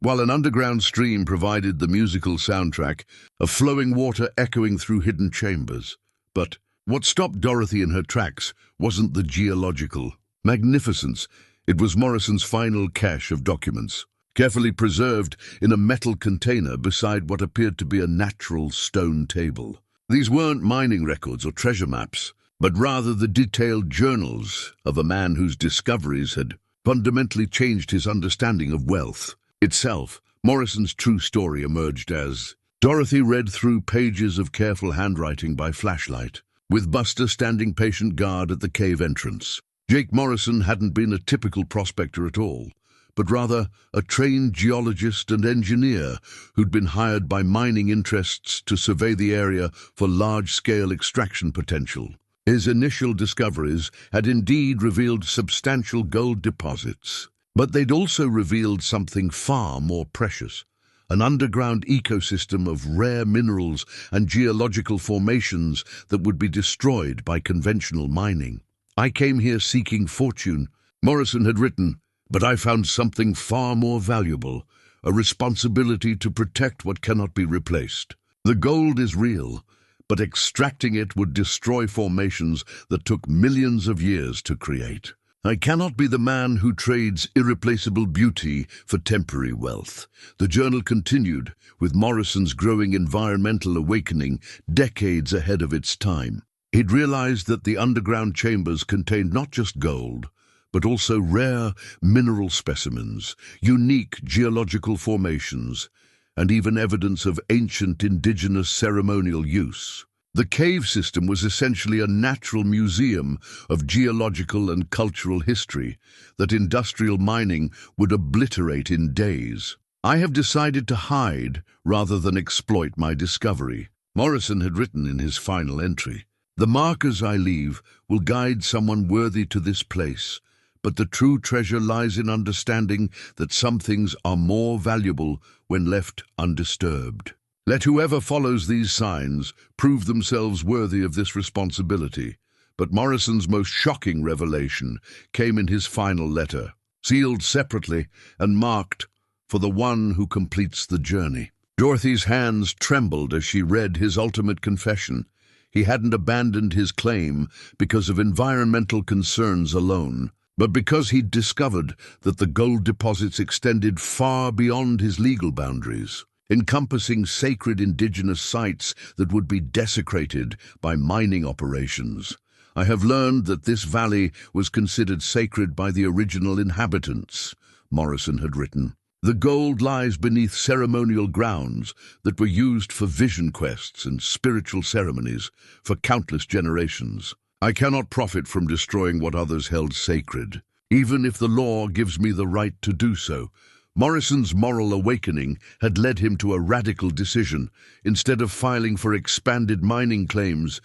while an underground stream provided the musical soundtrack, of flowing water echoing through hidden chambers. But what stopped Dorothy in her tracks wasn't the geological magnificence. It was Morrison's final cache of documents, carefully preserved in a metal container beside what appeared to be a natural stone table. These weren't mining records or treasure maps, but rather the detailed journals of a man whose discoveries had fundamentally changed his understanding of wealth itself. Morrison's true story emerged as Dorothy read through pages of careful handwriting by flashlight, with Buster standing patient guard at the cave entrance. Jake Morrison hadn't been a typical prospector at all, but rather a trained geologist and engineer who'd been hired by mining interests to survey the area for large-scale extraction potential. His initial discoveries had indeed revealed substantial gold deposits, but they'd also revealed something far more precious, an underground ecosystem of rare minerals and geological formations that would be destroyed by conventional mining. "I came here seeking fortune," Morrison had written, "but I found something far more valuable, a responsibility to protect what cannot be replaced. The gold is real, but extracting it would destroy formations that took millions of years to create. I cannot be the man who trades irreplaceable beauty for temporary wealth." The journal continued, with Morrison's growing environmental awakening decades ahead of its time. He'd realized that the underground chambers contained not just gold, but also rare mineral specimens, unique geological formations, and even evidence of ancient indigenous ceremonial use. The cave system was essentially a natural museum of geological and cultural history that industrial mining would obliterate in days. "I have decided to hide rather than exploit my discovery," Morrison had written in his final entry. "The markers I leave will guide someone worthy to this place, but the true treasure lies in understanding that some things are more valuable when left undisturbed. Let whoever follows these signs prove themselves worthy of this responsibility." But Morrison's most shocking revelation came in his final letter, sealed separately and marked, "For the one who completes the journey." Dorothy's hands trembled as she read his ultimate confession. He hadn't abandoned his claim because of environmental concerns alone, but because he'd discovered that the gold deposits extended far beyond his legal boundaries, encompassing sacred indigenous sites that would be desecrated by mining operations. "I have learned that this valley was considered sacred by the original inhabitants," Morrison had written. "The gold lies beneath ceremonial grounds that were used for vision quests and spiritual ceremonies for countless generations. I cannot profit from destroying what others held sacred, even if the law gives me the right to do so." Morrison's moral awakening had led him to a radical decision. Instead of filing for expanded mining claims,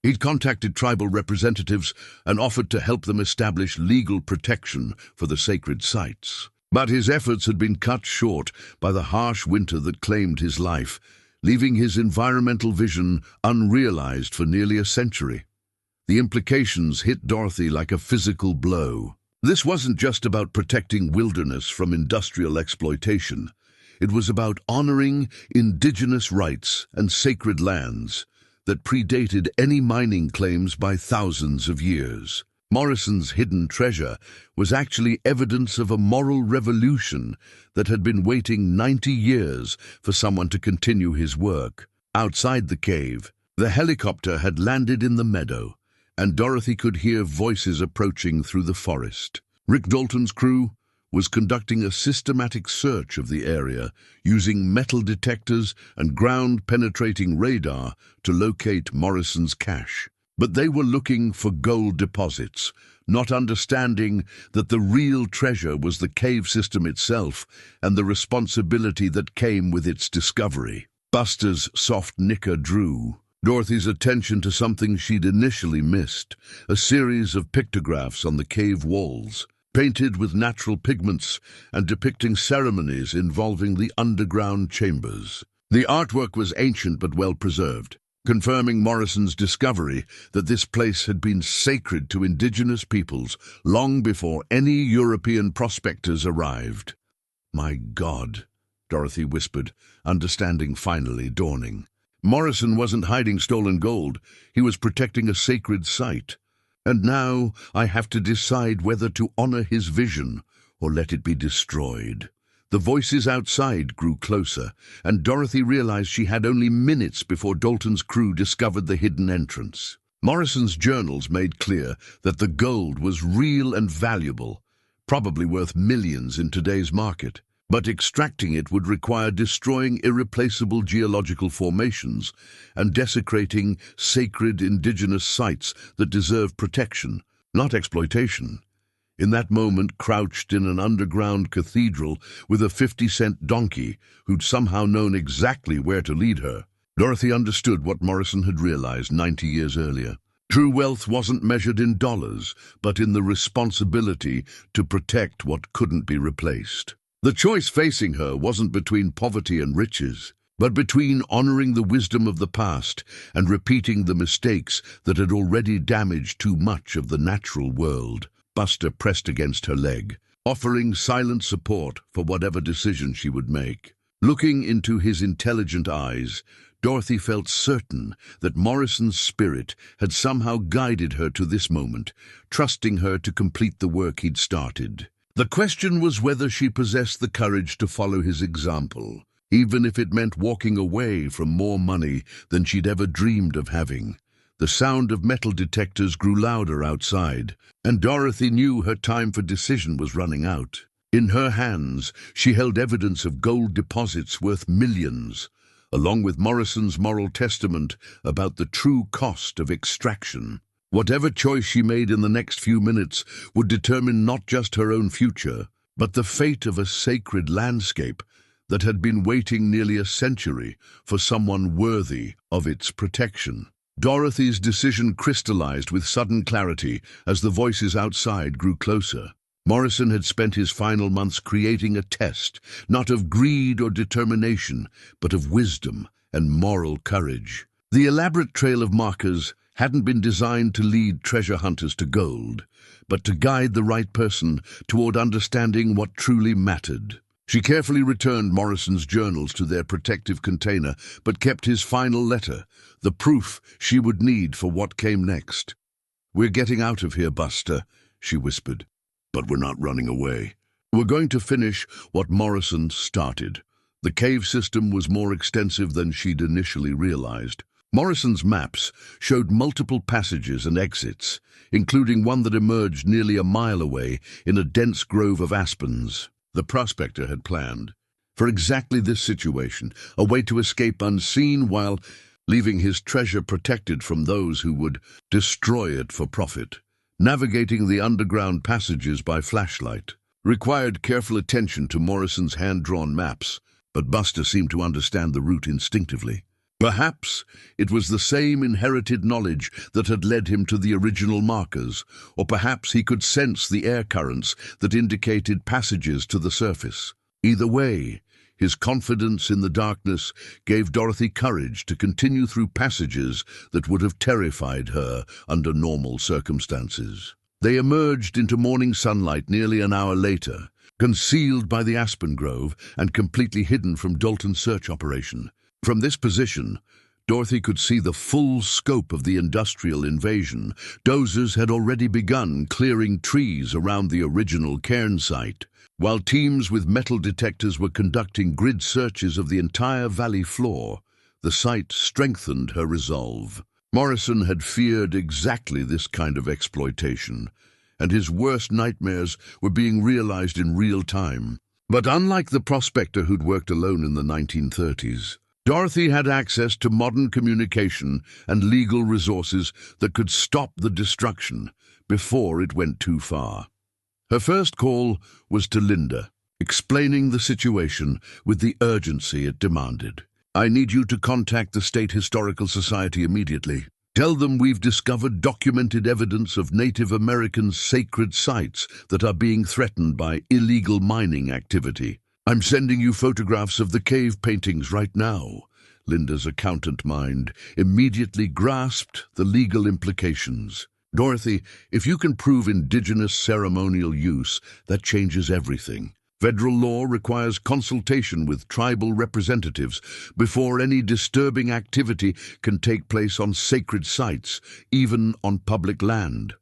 he'd contacted tribal representatives and offered to help them establish legal protection for the sacred sites. But his efforts had been cut short by the harsh winter that claimed his life, leaving his environmental vision unrealized for nearly a century. The implications hit Dorothy like a physical blow. This wasn't just about protecting wilderness from industrial exploitation. It was about honoring indigenous rights and sacred lands that predated any mining claims by thousands of years. Morrison's hidden treasure was actually evidence of a moral revolution that had been waiting 90 years for someone to continue his work. Outside the cave, the helicopter had landed in the meadow, and Dorothy could hear voices approaching through the forest. Rick Dalton's crew was conducting a systematic search of the area, using metal detectors and ground-penetrating radar to locate Morrison's cache. But they were looking for gold deposits, not understanding that the real treasure was the cave system itself and the responsibility that came with its discovery. Buster's soft nicker drew Dorothy's attention to something she'd initially missed, a series of pictographs on the cave walls, painted with natural pigments and depicting ceremonies involving the underground chambers. The artwork was ancient but well preserved, confirming Morrison's discovery that this place had been sacred to indigenous peoples long before any European prospectors arrived. "My God," Dorothy whispered, understanding finally dawning. Morrison wasn't hiding stolen gold, he was protecting a sacred site. And now I have to decide whether to honor his vision or let it be destroyed. The voices outside grew closer, and Dorothy realized she had only minutes before Dalton's crew discovered the hidden entrance. Morrison's journals made clear that the gold was real and valuable, probably worth millions in today's market. But extracting it would require destroying irreplaceable geological formations and desecrating sacred indigenous sites that deserve protection, not exploitation. In that moment, crouched in an underground cathedral with a 50-cent donkey who'd somehow known exactly where to lead her, Dorothy understood what Morrison had realized 90 years earlier. True wealth wasn't measured in dollars, but in the responsibility to protect what couldn't be replaced. The choice facing her wasn't between poverty and riches, but between honoring the wisdom of the past and repeating the mistakes that had already damaged too much of the natural world. Buster pressed against her leg, offering silent support for whatever decision she would make. Looking into his intelligent eyes, Dorothy felt certain that Morrison's spirit had somehow guided her to this moment, trusting her to complete the work he'd started. The question was whether she possessed the courage to follow his example, even if it meant walking away from more money than she'd ever dreamed of having. The sound of metal detectors grew louder outside, and Dorothy knew her time for decision was running out. In her hands, she held evidence of gold deposits worth millions, along with Morrison's moral testament about the true cost of extraction. Whatever choice she made in the next few minutes would determine not just her own future, but the fate of a sacred landscape that had been waiting nearly a century for someone worthy of its protection. Dorothy's decision crystallized with sudden clarity as the voices outside grew closer. Morrison had spent his final months creating a test, not of greed or determination, but of wisdom and moral courage. The elaborate trail of markers hadn't been designed to lead treasure hunters to gold, but to guide the right person toward understanding what truly mattered. She carefully returned Morrison's journals to their protective container, but kept his final letter, the proof she would need for what came next. "We're getting out of here, Buster," she whispered, "but we're not running away. We're going to finish what Morrison started." The cave system was more extensive than she'd initially realized. Morrison's maps showed multiple passages and exits, including one that emerged nearly a mile away in a dense grove of aspens. The prospector had planned for exactly this situation, a way to escape unseen while leaving his treasure protected from those who would destroy it for profit. Navigating the underground passages by flashlight required careful attention to Morrison's hand-drawn maps, but Buster seemed to understand the route instinctively. Perhaps it was the same inherited knowledge that had led him to the original markers, or perhaps he could sense the air currents that indicated passages to the surface. Either way, his confidence in the darkness gave Dorothy courage to continue through passages that would have terrified her under normal circumstances. They emerged into morning sunlight nearly an hour later, concealed by the aspen grove and completely hidden from Dalton's search operation. From this position, Dorothy could see the full scope of the industrial invasion. Dozers had already begun clearing trees around the original cairn site, while teams with metal detectors were conducting grid searches of the entire valley floor. The sight strengthened her resolve. Morrison had feared exactly this kind of exploitation, and his worst nightmares were being realized in real time. But unlike the prospector who'd worked alone in the 1930s, Dorothy had access to modern communication and legal resources that could stop the destruction before it went too far. Her first call was to Linda, explaining the situation with the urgency it demanded. "I need you to contact the State Historical Society immediately. Tell them we've discovered documented evidence of Native American sacred sites that are being threatened by illegal mining activity. I'm sending you photographs of the cave paintings right now." Linda's accountant mind immediately grasped the legal implications. "Dorothy, if you can prove indigenous ceremonial use, that changes everything. Federal law requires consultation with tribal representatives before any disturbing activity can take place on sacred sites, even on public land.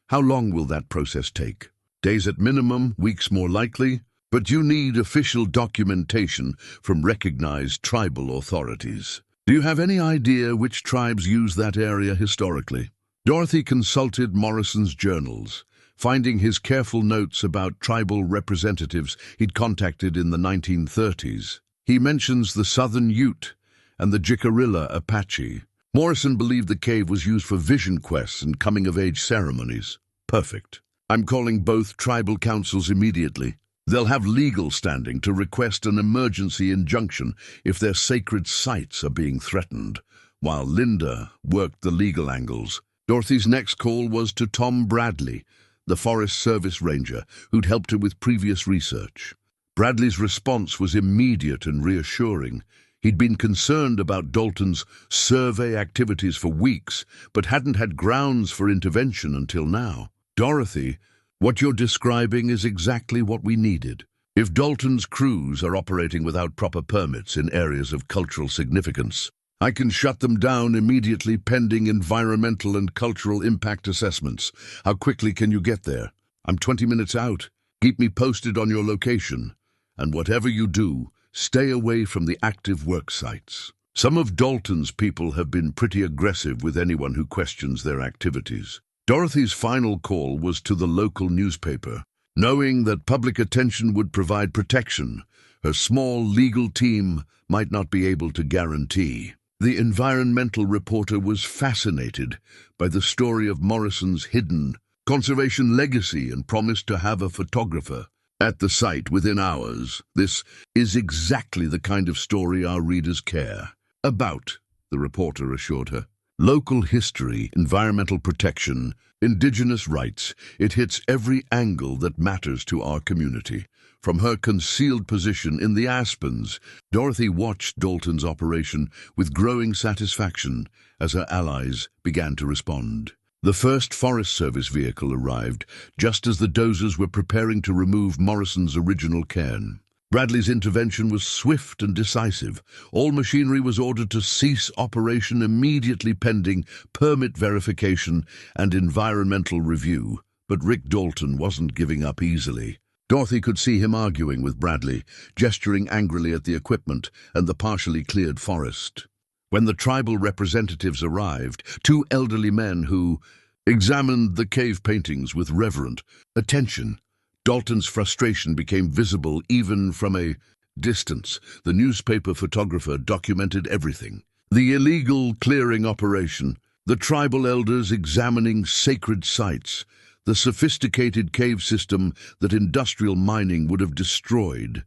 How long will that process take? Days at minimum, weeks more likely, but you need official documentation from recognized tribal authorities. Do you have any idea which tribes use that area historically?" Dorothy consulted Morrison's journals, finding his careful notes about tribal representatives he'd contacted in the 1930s. He mentions the Southern Ute and the Jicarilla Apache. Morrison believed the cave was used for vision quests and coming-of-age ceremonies. "Perfect. I'm calling both tribal councils immediately. They'll have legal standing to request an emergency injunction if their sacred sites are being threatened." While Linda worked the legal angles, Dorothy's next call was to Tom Bradley, the Forest Service ranger who'd helped her with previous research. Bradley's response was immediate and reassuring. He'd been concerned about Dalton's survey activities for weeks, but hadn't had grounds for intervention until now. "Dorothy, what you're describing is exactly what we needed. If Dalton's crews are operating without proper permits in areas of cultural significance, I can shut them down immediately pending environmental and cultural impact assessments. How quickly can you get there?" "I'm 20 minutes out. Keep me posted on your location. And whatever you do, stay away from the active work sites. Some of Dalton's people have been pretty aggressive with anyone who questions their activities." Dorothy's final call was to the local newspaper. Knowing that public attention would provide protection, her small legal team might not be able to guarantee. The environmental reporter was fascinated by the story of Morrison's hidden conservation legacy and promised to have a photographer at the site within hours. "This is exactly the kind of story our readers care about," the reporter assured her. "Local history, environmental protection, indigenous rights. It hits every angle that matters to our community." From her concealed position in the Aspens, Dorothy watched Dalton's operation with growing satisfaction as her allies began to respond. The first Forest Service vehicle arrived just as the dozers were preparing to remove Morrison's original cairn. Bradley's intervention was swift and decisive. All machinery was ordered to cease operation immediately pending permit verification and environmental review. But Rick Dalton wasn't giving up easily. Dorothy could see him arguing with Bradley, gesturing angrily at the equipment and the partially cleared forest. When the tribal representatives arrived, two elderly men who examined the cave paintings with reverent attention, Dalton's frustration became visible even from a distance. The newspaper photographer documented everything. The illegal clearing operation, the tribal elders examining sacred sites, the sophisticated cave system that industrial mining would have destroyed.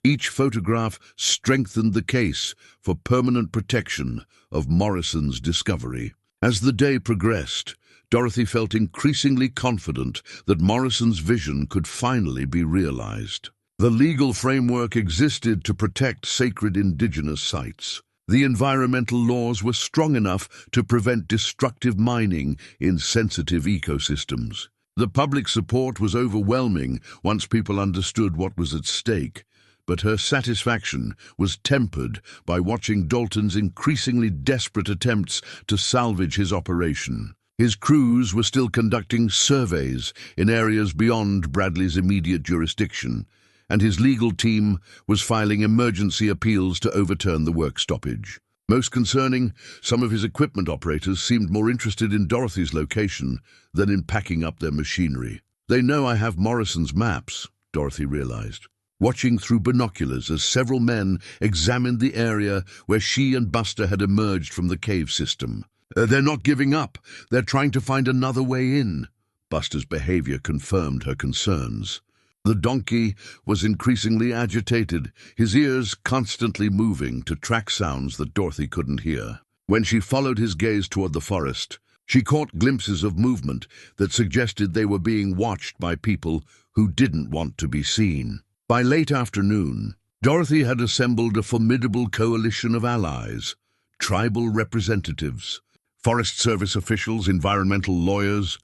Each photograph strengthened the case for permanent protection of Morrison's discovery. As the day progressed, Dorothy felt increasingly confident that Morrison's vision could finally be realized. The legal framework existed to protect sacred indigenous sites. The environmental laws were strong enough to prevent destructive mining in sensitive ecosystems. The public support was overwhelming once people understood what was at stake, But her satisfaction was tempered by watching Dalton's increasingly desperate attempts to salvage his operation. His crews were still conducting surveys in areas beyond Bradley's immediate jurisdiction, and his legal team was filing emergency appeals to overturn the work stoppage. Most concerning, some of his equipment operators seemed more interested in Dorothy's location than in packing up their machinery. "They know I have Morrison's maps," Dorothy realized, watching through binoculars as several men examined the area where she and Buster had emerged from the cave system. "They're not giving up. They're trying to find another way in." Buster's behavior confirmed her concerns. The donkey was increasingly agitated, his ears constantly moving to track sounds that Dorothy couldn't hear. When she followed his gaze toward the forest, she caught glimpses of movement that suggested they were being watched by people who didn't want to be seen. By late afternoon, Dorothy had assembled a formidable coalition of allies, tribal representatives, Forest Service officials, environmental lawyers,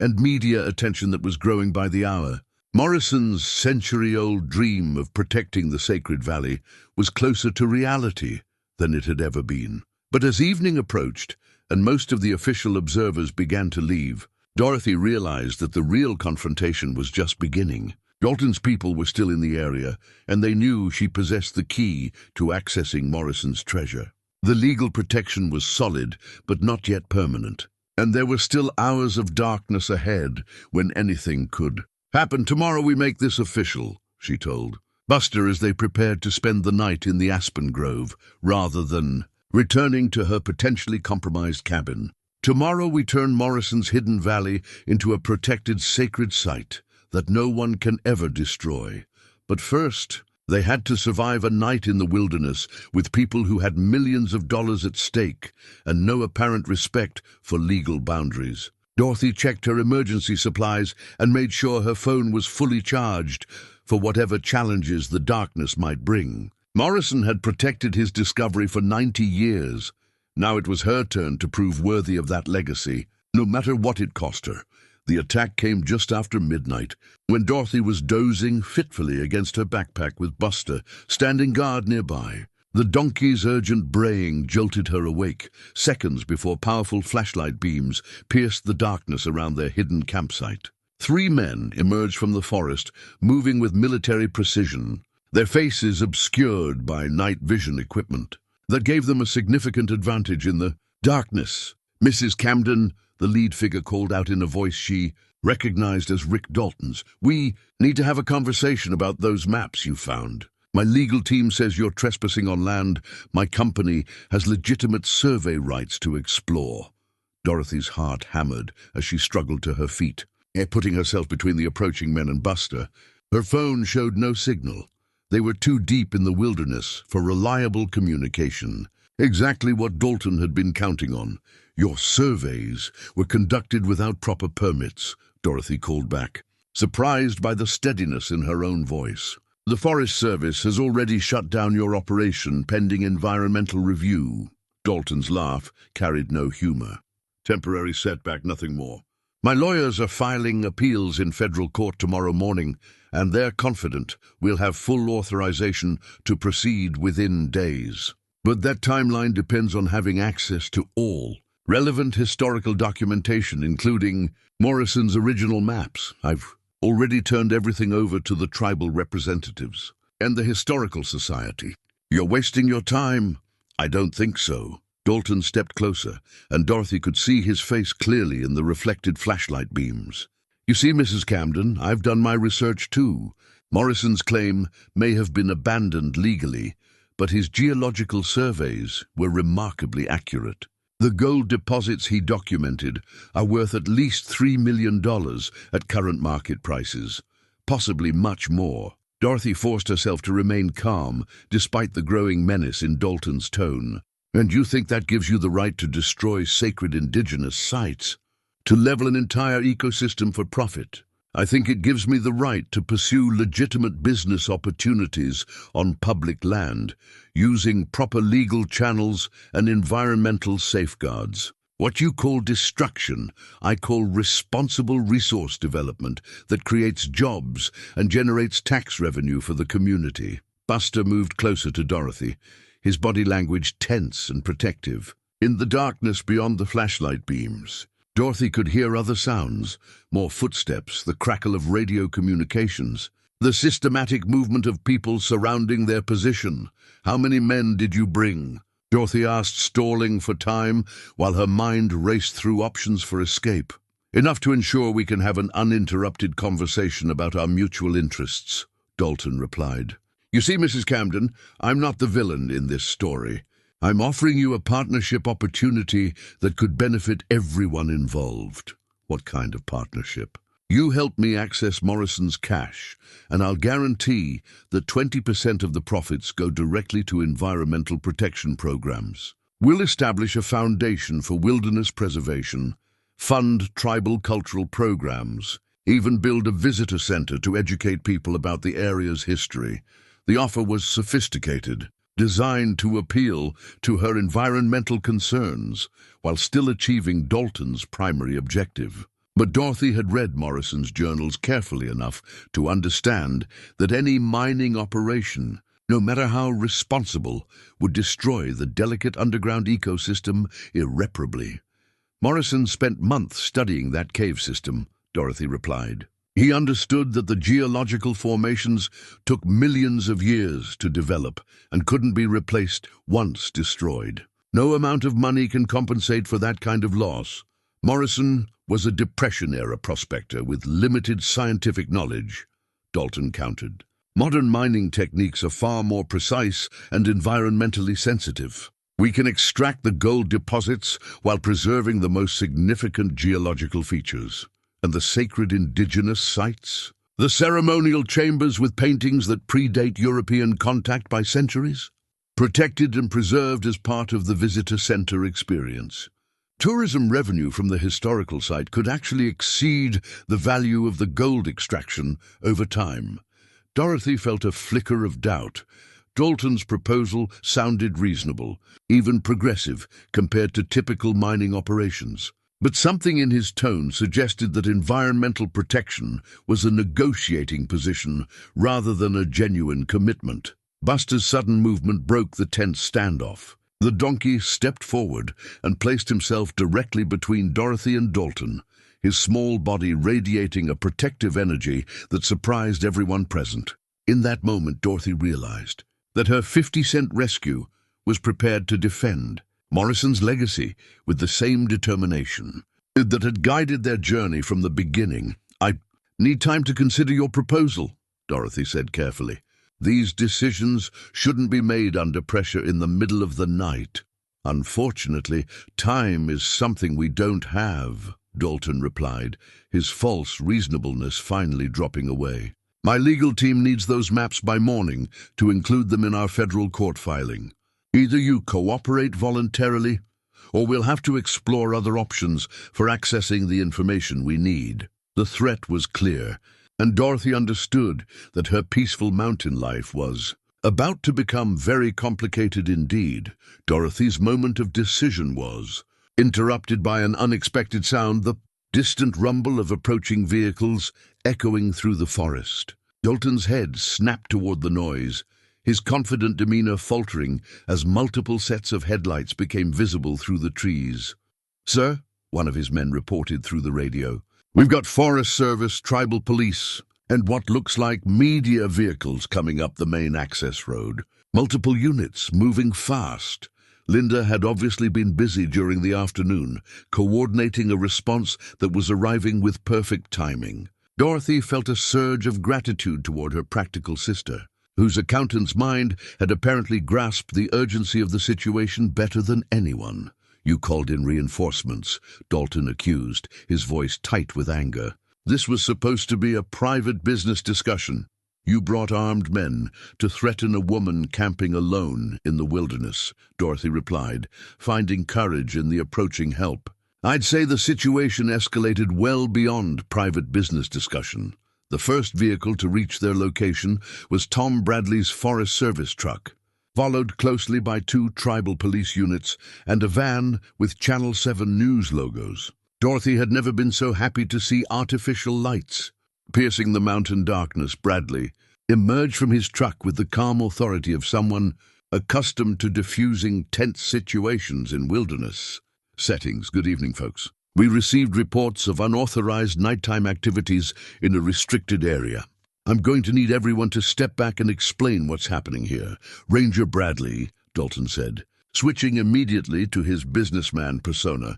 and media attention that was growing by the hour. Morrison's century-old dream of protecting the Sacred Valley was closer to reality than it had ever been. But as evening approached, and most of the official observers began to leave, Dorothy realized that the real confrontation was just beginning. Dalton's people were still in the area, and they knew she possessed the key to accessing Morrison's treasure. The legal protection was solid, but not yet permanent. And there were still hours of darkness ahead when anything could happen. "Tomorrow we make this official," she told Buster as they prepared to spend the night in the aspen grove, rather than returning to her potentially compromised cabin. "Tomorrow we turn Morrison's hidden valley into a protected sacred site that no one can ever destroy. But first, they had to survive a night in the wilderness with people who had millions of dollars at stake and no apparent respect for legal boundaries." Dorothy checked her emergency supplies and made sure her phone was fully charged for whatever challenges the darkness might bring. Morrison had protected his discovery for 90 years. Now it was her turn to prove worthy of that legacy, no matter what it cost her. The attack came just after midnight, when Dorothy was dozing fitfully against her backpack with Buster standing guard nearby. The donkey's urgent braying jolted her awake, seconds before powerful flashlight beams pierced the darkness around their hidden campsite. 3 men emerged from the forest, moving with military precision, their faces obscured by night vision equipment that gave them a significant advantage in the darkness. "Mrs. Camden," the lead figure called out in a voice she recognized as Rick Dalton's, "we need to have a conversation about those maps you found. My legal team says you're trespassing on land my company has legitimate survey rights to explore." Dorothy's heart hammered as she struggled to her feet, putting herself between the approaching men and Buster. Her phone showed no signal. They were too deep in the wilderness for reliable communication. Exactly what Dalton had been counting on. "Your surveys were conducted without proper permits," Dorothy called back, surprised by the steadiness in her own voice. "The Forest Service has already shut down your operation pending environmental review." Dalton's laugh carried no humor. "Temporary setback, nothing more. My lawyers are filing appeals in federal court tomorrow morning, and they're confident we'll have full authorization to proceed within days. But that timeline depends on having access to all relevant historical documentation, including Morrison's original maps. I've already turned everything over to the tribal representatives and the Historical Society." "You're wasting your time." "I don't think so." Dalton stepped closer, and Dorothy could see his face clearly in the reflected flashlight beams. "You see, Mrs. Camden, I've done my research too. Morrison's claim may have been abandoned legally, but his geological surveys were remarkably accurate. The gold deposits he documented are worth at least $3 million at current market prices, possibly much more." Dorothy forced herself to remain calm despite the growing menace in Dalton's tone. "And you think that gives you the right to destroy sacred indigenous sites? To level an entire ecosystem for profit? I think it gives me the right to pursue legitimate business opportunities on public land, using proper legal channels and environmental safeguards. What you call destruction, I call responsible resource development that creates jobs and generates tax revenue for the community." Buster moved closer to Dorothy, his body language tense and protective. In the darkness beyond the flashlight beams, Dorothy could hear other sounds, more footsteps, the crackle of radio communications, the systematic movement of people surrounding their position. "How many men did you bring?" Dorothy asked, stalling for time while her mind raced through options for escape. "Enough to ensure we can have an uninterrupted conversation about our mutual interests," Dalton replied. "You see, Mrs. Camden, I'm not the villain in this story. I'm offering you a partnership opportunity that could benefit everyone involved." "What kind of partnership?" "You help me access Morrison's cash, and I'll guarantee that 20% of the profits go directly to environmental protection programs. We'll establish a foundation for wilderness preservation, fund tribal cultural programs, even build a visitor center to educate people about the area's history." The offer was sophisticated, designed to appeal to her environmental concerns while still achieving Dalton's primary objective. But Dorothy had read Morrison's journals carefully enough to understand that any mining operation, no matter how responsible, would destroy the delicate underground ecosystem irreparably. "Morrison spent months studying that cave system," Dorothy replied. "He understood that the geological formations took millions of years to develop and couldn't be replaced once destroyed. No amount of money can compensate for that kind of loss." Morrison was a Depression-era prospector with limited scientific knowledge, Dalton countered. "Modern mining techniques are far more precise and environmentally sensitive. We can extract the gold deposits while preserving the most significant geological features. And the sacred indigenous sites? The ceremonial chambers with paintings that predate European contact by centuries? Protected and preserved as part of the visitor center experience. Tourism revenue from the historical site could actually exceed the value of the gold extraction over time." Dorothy felt a flicker of doubt. Dalton's proposal sounded reasonable, even progressive, compared to typical mining operations. But something in his tone suggested that environmental protection was a negotiating position rather than a genuine commitment. Buster's sudden movement broke the tense standoff. The donkey stepped forward and placed himself directly between Dorothy and Dalton, his small body radiating a protective energy that surprised everyone present. In that moment, Dorothy realized that her 50-cent rescue was prepared to defend Morrison's legacy with the same determination that had guided their journey from the beginning. "I need time to consider your proposal," Dorothy said carefully. "These decisions shouldn't be made under pressure in the middle of the night." "Unfortunately, time is something we don't have," Dalton replied, his false reasonableness finally dropping away. "My legal team needs those maps by morning to include them in our federal court filing. Either you cooperate voluntarily, or we'll have to explore other options for accessing the information we need." The threat was clear, and Dorothy understood that her peaceful mountain life was about to become very complicated indeed. Dorothy's moment of decision was interrupted by an unexpected sound, the distant rumble of approaching vehicles echoing through the forest. Dalton's head snapped toward the noise, his confident demeanor faltering as multiple sets of headlights became visible through the trees. "Sir," one of his men reported through the radio, "we've got Forest Service, tribal police, and what looks like media vehicles coming up the main access road. Multiple units, moving fast." Linda had obviously been busy during the afternoon, coordinating a response that was arriving with perfect timing. Dorothy felt a surge of gratitude toward her practical sister, whose accountant's mind had apparently grasped the urgency of the situation better than anyone. "You called in reinforcements," Dalton accused, his voice tight with anger. "This was supposed to be a private business discussion. You brought armed men to threaten a woman camping alone in the wilderness," Dorothy replied, finding courage in the approaching help. "I'd say the situation escalated well beyond private business discussion. The first vehicle to reach their location was Tom Bradley's Forest Service truck, followed closely by 2 tribal police units and a van with Channel 7 News logos. Dorothy had never been so happy to see artificial lights. Piercing the mountain darkness, Bradley, emerged from his truck with the calm authority of someone accustomed to diffusing tense situations in wilderness settings. Good evening, folks. We received reports of unauthorized nighttime activities in a restricted area. I'm going to need everyone to step back and explain what's happening here. Ranger Bradley, Dalton said, switching immediately to his businessman persona.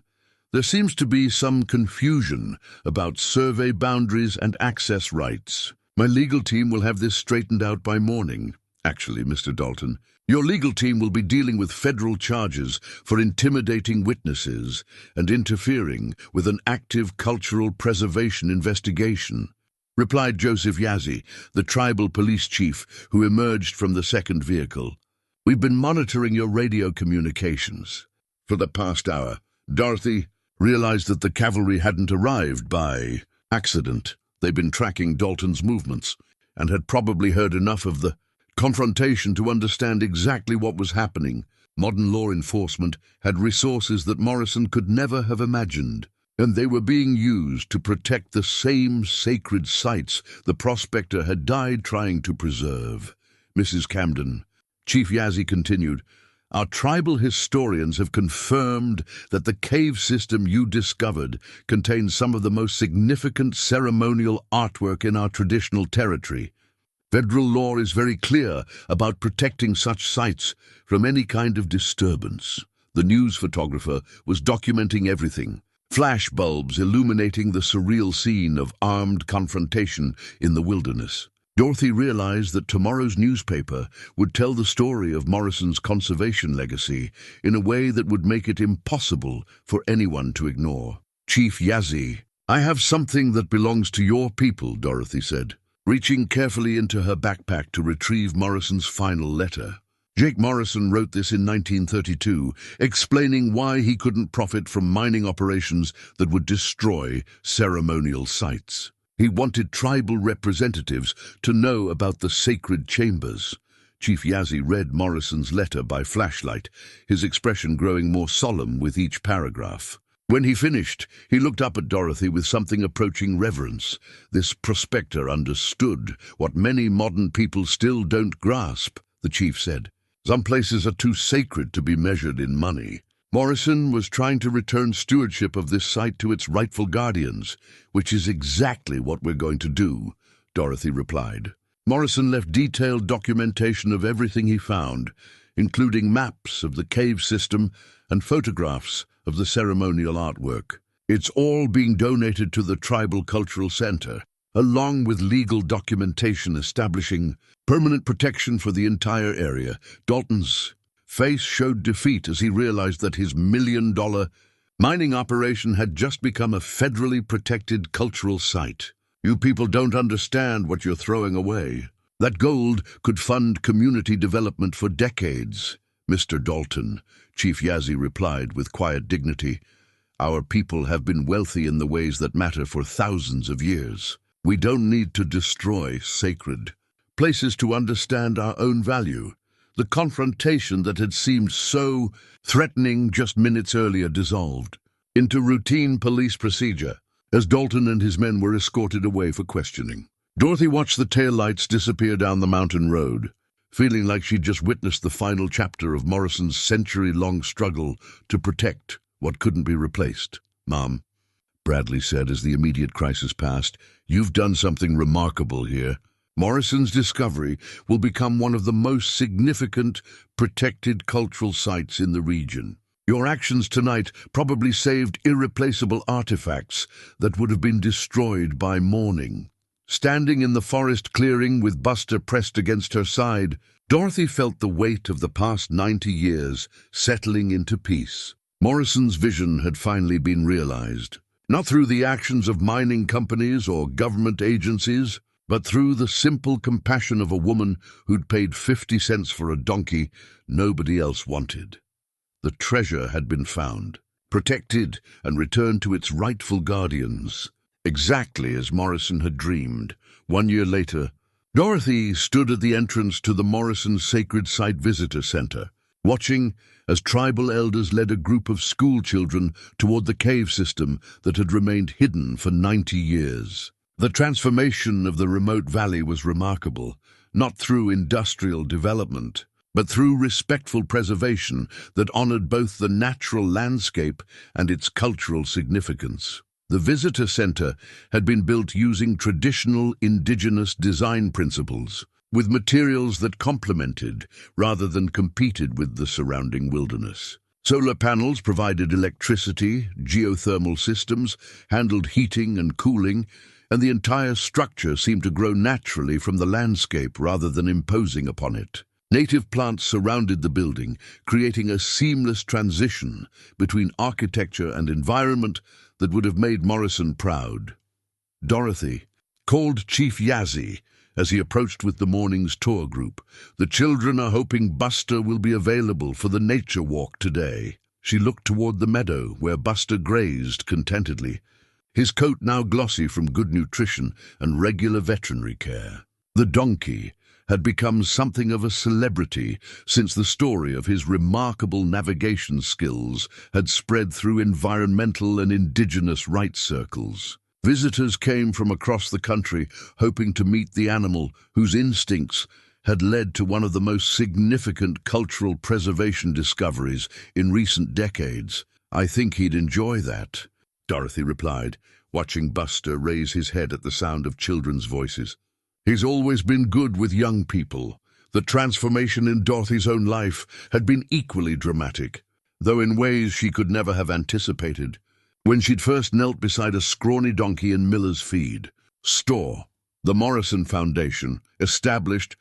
There seems to be some confusion about survey boundaries and access rights. My legal team will have this straightened out by morning. Actually, Mr. Dalton, your legal team will be dealing with federal charges for intimidating witnesses and interfering with an active cultural preservation investigation, replied Joseph Yazzie, the tribal police chief who emerged from the second vehicle. We've been monitoring your radio communications. For the past hour, Dorothy realized that the cavalry hadn't arrived by accident. They'd been tracking Dalton's movements and had probably heard enough of the confrontation to understand exactly what was happening. Modern law enforcement had resources that Morrison could never have imagined, and they were being used to protect the same sacred sites the prospector had died trying to preserve. Mrs. Camden, Chief Yazzie continued, our tribal historians have confirmed that the cave system you discovered contains some of the most significant ceremonial artwork in our traditional territory. Federal law is very clear about protecting such sites from any kind of disturbance. The news photographer was documenting everything, flash bulbs illuminating the surreal scene of armed confrontation in the wilderness. Dorothy realized that tomorrow's newspaper would tell the story of Morrison's conservation legacy in a way that would make it impossible for anyone to ignore. Chief Yazzie, I have something that belongs to your people, Dorothy said, reaching carefully into her backpack to retrieve Morrison's final letter. Jake Morrison wrote this in 1932, explaining why he couldn't profit from mining operations that would destroy ceremonial sites. He wanted tribal representatives to know about the sacred chambers. Chief Yazzie read Morrison's letter by flashlight, his expression growing more solemn with each paragraph. When he finished, he looked up at Dorothy with something approaching reverence. This prospector understood what many modern people still don't grasp, the chief said. Some places are too sacred to be measured in money. Morrison was trying to return stewardship of this site to its rightful guardians, which is exactly what we're going to do, Dorothy replied. Morrison left detailed documentation of everything he found, including maps of the cave system and photographs of the ceremonial artwork. It's all being donated to the Tribal Cultural Center, along with legal documentation establishing permanent protection for the entire area. Dalton's face showed defeat as he realized that his $1 million mining operation had just become a federally protected cultural site. You people don't understand what you're throwing away. That gold could fund community development for decades. Mr. Dalton, Chief Yazzie replied with quiet dignity, our people have been wealthy in the ways that matter for thousands of years. We don't need to destroy sacred places to understand our own value. The confrontation that had seemed so threatening just minutes earlier dissolved into routine police procedure as Dalton and his men were escorted away for questioning. Dorothy watched the taillights disappear down the mountain road, feeling like she'd just witnessed the final chapter of Morrison's century-long struggle to protect what couldn't be replaced. Mom, Bradley said as the immediate crisis passed, you've done something remarkable here. Morrison's discovery will become one of the most significant protected cultural sites in the region. Your actions tonight probably saved irreplaceable artifacts that would have been destroyed by morning. Standing in the forest clearing with Buster pressed against her side, Dorothy felt the weight of the past 90 years settling into peace. Morrison's vision had finally been realized, not through the actions of mining companies or government agencies, but through the simple compassion of a woman who'd paid 50 cents for a donkey nobody else wanted. The treasure had been found, protected, and returned to its rightful guardians, exactly as Morrison had dreamed. 1 year later, Dorothy stood at the entrance to the Morrison Sacred Site Visitor Center, watching as tribal elders led a group of school children toward the cave system that had remained hidden for 90 years. The transformation of the remote valley was remarkable. not through industrial development, but through respectful preservation that honored both the natural landscape and its cultural significance. The visitor center had been built using traditional indigenous design principles, with materials that complemented rather than competed with the surrounding wilderness. Solar panels provided electricity, geothermal systems handled heating and cooling, and the entire structure seemed to grow naturally from the landscape rather than imposing upon it. Native plants surrounded the building, creating a seamless transition between architecture and environment that would have made Morrison proud. Dorothy called Chief Yazzie as he approached with the morning's tour group. "The children are hoping Buster will be available for the nature walk today." She looked toward the meadow where Buster grazed contentedly, his coat now glossy from good nutrition and regular veterinary care. The donkey had become something of a celebrity since the story of his remarkable navigation skills had spread through environmental and indigenous rights circles. Visitors came from across the country hoping to meet the animal whose instincts had led to one of the most significant cultural preservation discoveries in recent decades. "I think he'd enjoy that," Dorothy replied, watching Buster raise his head at the sound of children's voices. "He's always been good with young people." The transformation in Dorothy's own life had been equally dramatic, though in ways she could never have anticipated. When she'd first knelt beside a scrawny donkey in Miller's feed store, the Morrison Foundation, established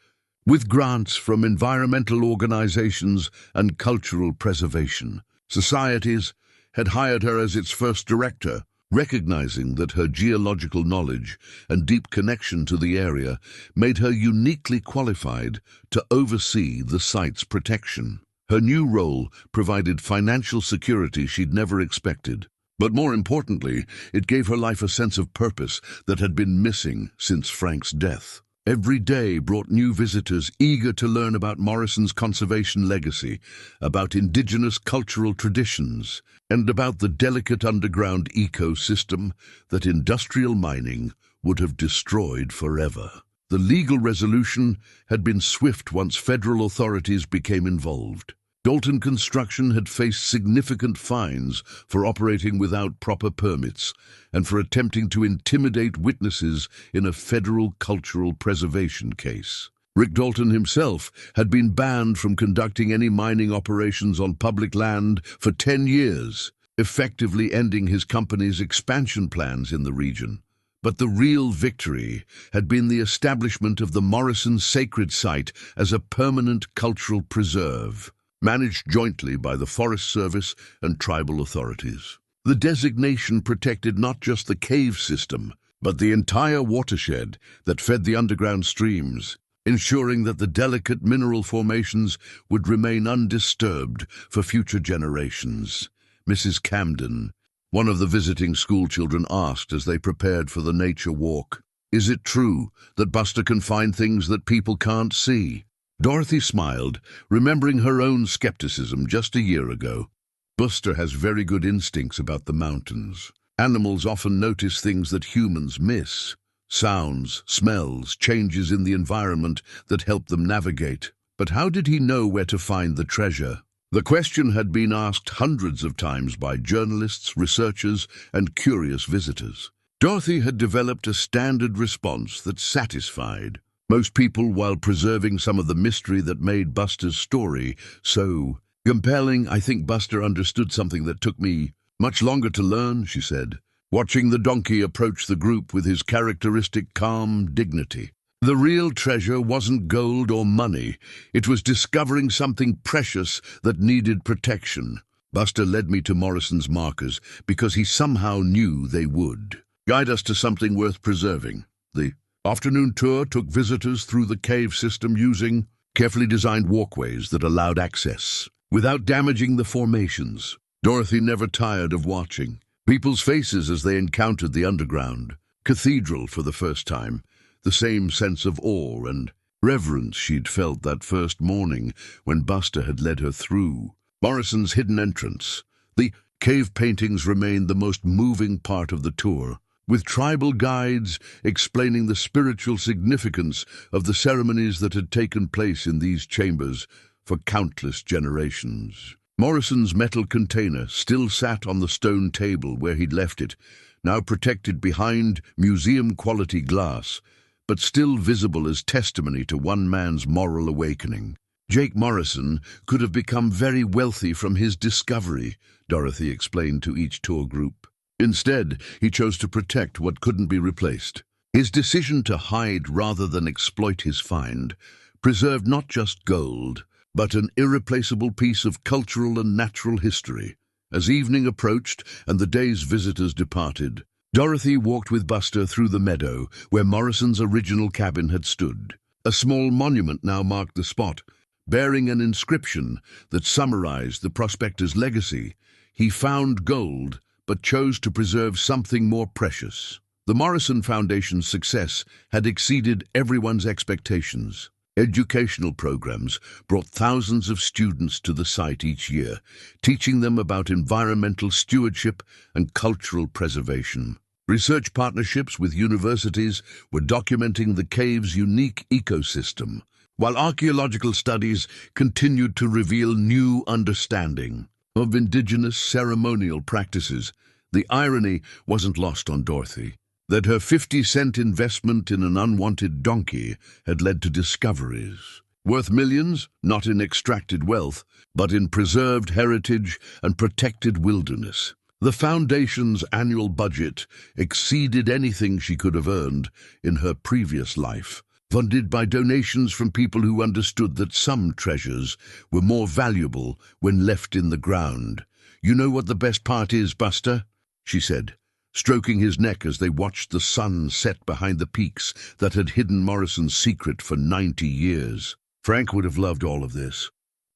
with grants from environmental organizations and cultural preservation societies, had hired her as its first director, recognizing that her geological knowledge and deep connection to the area made her uniquely qualified to oversee the site's protection. Her new role provided financial security she'd never expected. But more importantly, it gave her life a sense of purpose that had been missing since Frank's death. Every day brought new visitors eager to learn about Morrison's conservation legacy, about indigenous cultural traditions, and about the delicate underground ecosystem that industrial mining would have destroyed forever. The legal resolution had been swift once federal authorities became involved. Dalton Construction had faced significant fines for operating without proper permits and for attempting to intimidate witnesses in a federal cultural preservation case. Rick Dalton himself had been banned from conducting any mining operations on public land for 10 years, effectively ending his company's expansion plans in the region. But the real victory had been the establishment of the Morrison Sacred Site as a permanent cultural preserve, managed jointly by the Forest Service and tribal authorities. The designation protected not just the cave system, but the entire watershed that fed the underground streams, ensuring that the delicate mineral formations would remain undisturbed for future generations. Mrs. Camden, one of the visiting schoolchildren, asked as they prepared for the nature walk, "Is it true that Buster can find things that people can't see?" Dorothy smiled, remembering her own skepticism just a year ago. "Buster has very good instincts about the mountains. Animals often notice things that humans miss. Sounds, smells, changes in the environment that help them navigate. But how did he know where to find the treasure?" The question had been asked hundreds of times by journalists, researchers, and curious visitors. Dorothy had developed a standard response that satisfied most people while preserving some of the mystery that made Buster's story so compelling. "I think Buster understood something that took me much longer to learn," she said, watching the donkey approach the group with his characteristic calm dignity. "The real treasure wasn't gold or money. It was discovering something precious that needed protection. Buster led me to Morrison's markers because he somehow knew they would guide us to something worth preserving." The afternoon tour took visitors through the cave system using carefully designed walkways that allowed access without damaging the formations. Dorothy never tired of watching people's faces as they encountered the underground cathedral for the first time, the same sense of awe and reverence she'd felt that first morning when Buster had led her through Morrison's hidden entrance. The cave paintings remained the most moving part of the tour. with tribal guides explaining the spiritual significance of the ceremonies that had taken place in these chambers for countless generations. Morrison's metal container still sat on the stone table where he'd left it, now protected behind museum-quality glass, but still visible as testimony to one man's moral awakening. Jake Morrison could have become very wealthy from his discovery, Dorothy explained to each tour group. Instead, he chose to protect what couldn't be replaced. His decision to hide rather than exploit his find preserved not just gold, but an irreplaceable piece of cultural and natural history. As evening approached and the day's visitors departed, Dorothy walked with Buster through the meadow where Morrison's original cabin had stood. A small monument now marked the spot, bearing an inscription that summarized the prospector's legacy. He found gold, but chose to preserve something more precious. The Morrison Foundation's success had exceeded everyone's expectations. Educational programs brought thousands of students to the site each year, teaching them about environmental stewardship and cultural preservation. Research partnerships with universities were documenting the cave's unique ecosystem, while archaeological studies continued to reveal new understanding of indigenous ceremonial practices. The irony wasn't lost on Dorothy, that her 50-cent investment in an unwanted donkey had led to discoveries worth millions, not in extracted wealth, but in preserved heritage and protected wilderness. The Foundation's annual budget exceeded anything she could have earned in her previous life, funded by donations from people who understood that some treasures were more valuable when left in the ground. "You know what the best part is, Buster?" she said, stroking his neck as they watched the sun set behind the peaks that had hidden Morrison's secret for 90 years. Frank would have loved all of this.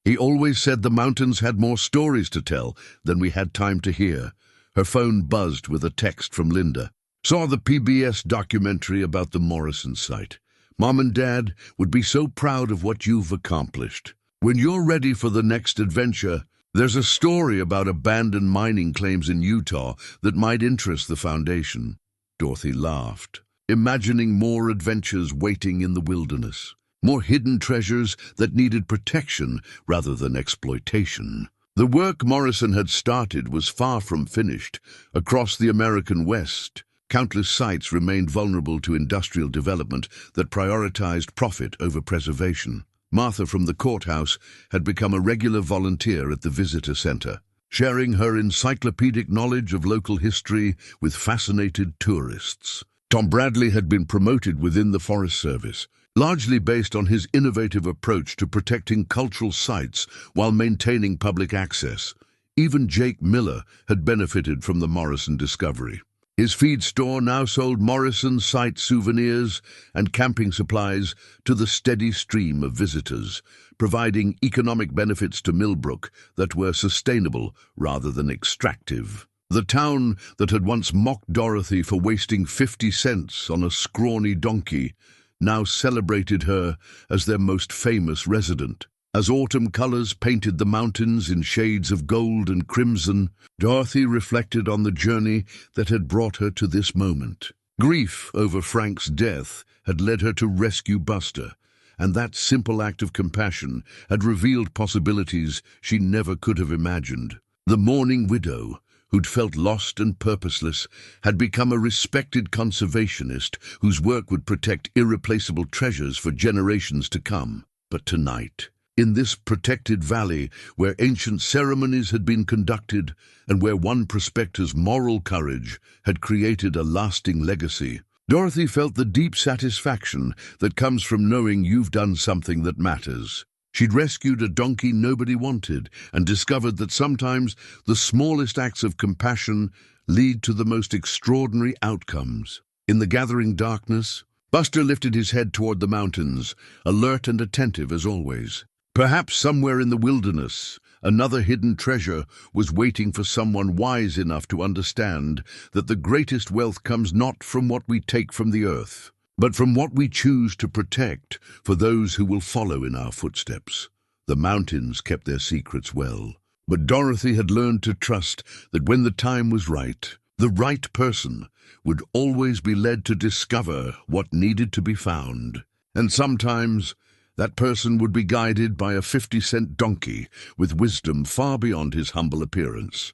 He always said the mountains had more stories to tell than we had time to hear. Her phone buzzed with a text from Linda. "Saw the PBS documentary about the Morrison site. Mom and Dad would be so proud of what you've accomplished. When you're ready for the next adventure, there's a story about abandoned mining claims in Utah that might interest the Foundation." Dorothy laughed, imagining more adventures waiting in the wilderness, more hidden treasures that needed protection rather than exploitation. The work Morrison had started was far from finished. Across the American West, countless sites remained vulnerable to industrial development that prioritized profit over preservation. Martha from the courthouse had become a regular volunteer at the visitor center, sharing her encyclopedic knowledge of local history with fascinated tourists. Tom Bradley had been promoted within the Forest Service, largely based on his innovative approach to protecting cultural sites while maintaining public access. Even Jake Miller had benefited from the Morrison discovery. His feed store now sold Morrison site souvenirs and camping supplies to the steady stream of visitors, providing economic benefits to Millbrook that were sustainable rather than extractive. The town that had once mocked Dorothy for wasting 50 cents on a scrawny donkey now celebrated her as their most famous resident. As autumn colors painted the mountains in shades of gold and crimson, Dorothy reflected on the journey that had brought her to this moment. Grief over Frank's death had led her to rescue Buster, and that simple act of compassion had revealed possibilities she never could have imagined. The mourning widow, who'd felt lost and purposeless, had become a respected conservationist whose work would protect irreplaceable treasures for generations to come. But tonight, in this protected valley where ancient ceremonies had been conducted and where one prospector's moral courage had created a lasting legacy, Dorothy felt the deep satisfaction that comes from knowing you've done something that matters. She'd rescued a donkey nobody wanted and discovered that sometimes the smallest acts of compassion lead to the most extraordinary outcomes. In the gathering darkness, Buster lifted his head toward the mountains, alert and attentive as always. Perhaps somewhere in the wilderness, another hidden treasure was waiting for someone wise enough to understand that the greatest wealth comes not from what we take from the earth, but from what we choose to protect for those who will follow in our footsteps. The mountains kept their secrets well, but Dorothy had learned to trust that when the time was right, The right person would always be led to discover what needed to be found. And sometimes that person would be guided by a 50-cent donkey with wisdom far beyond his humble appearance.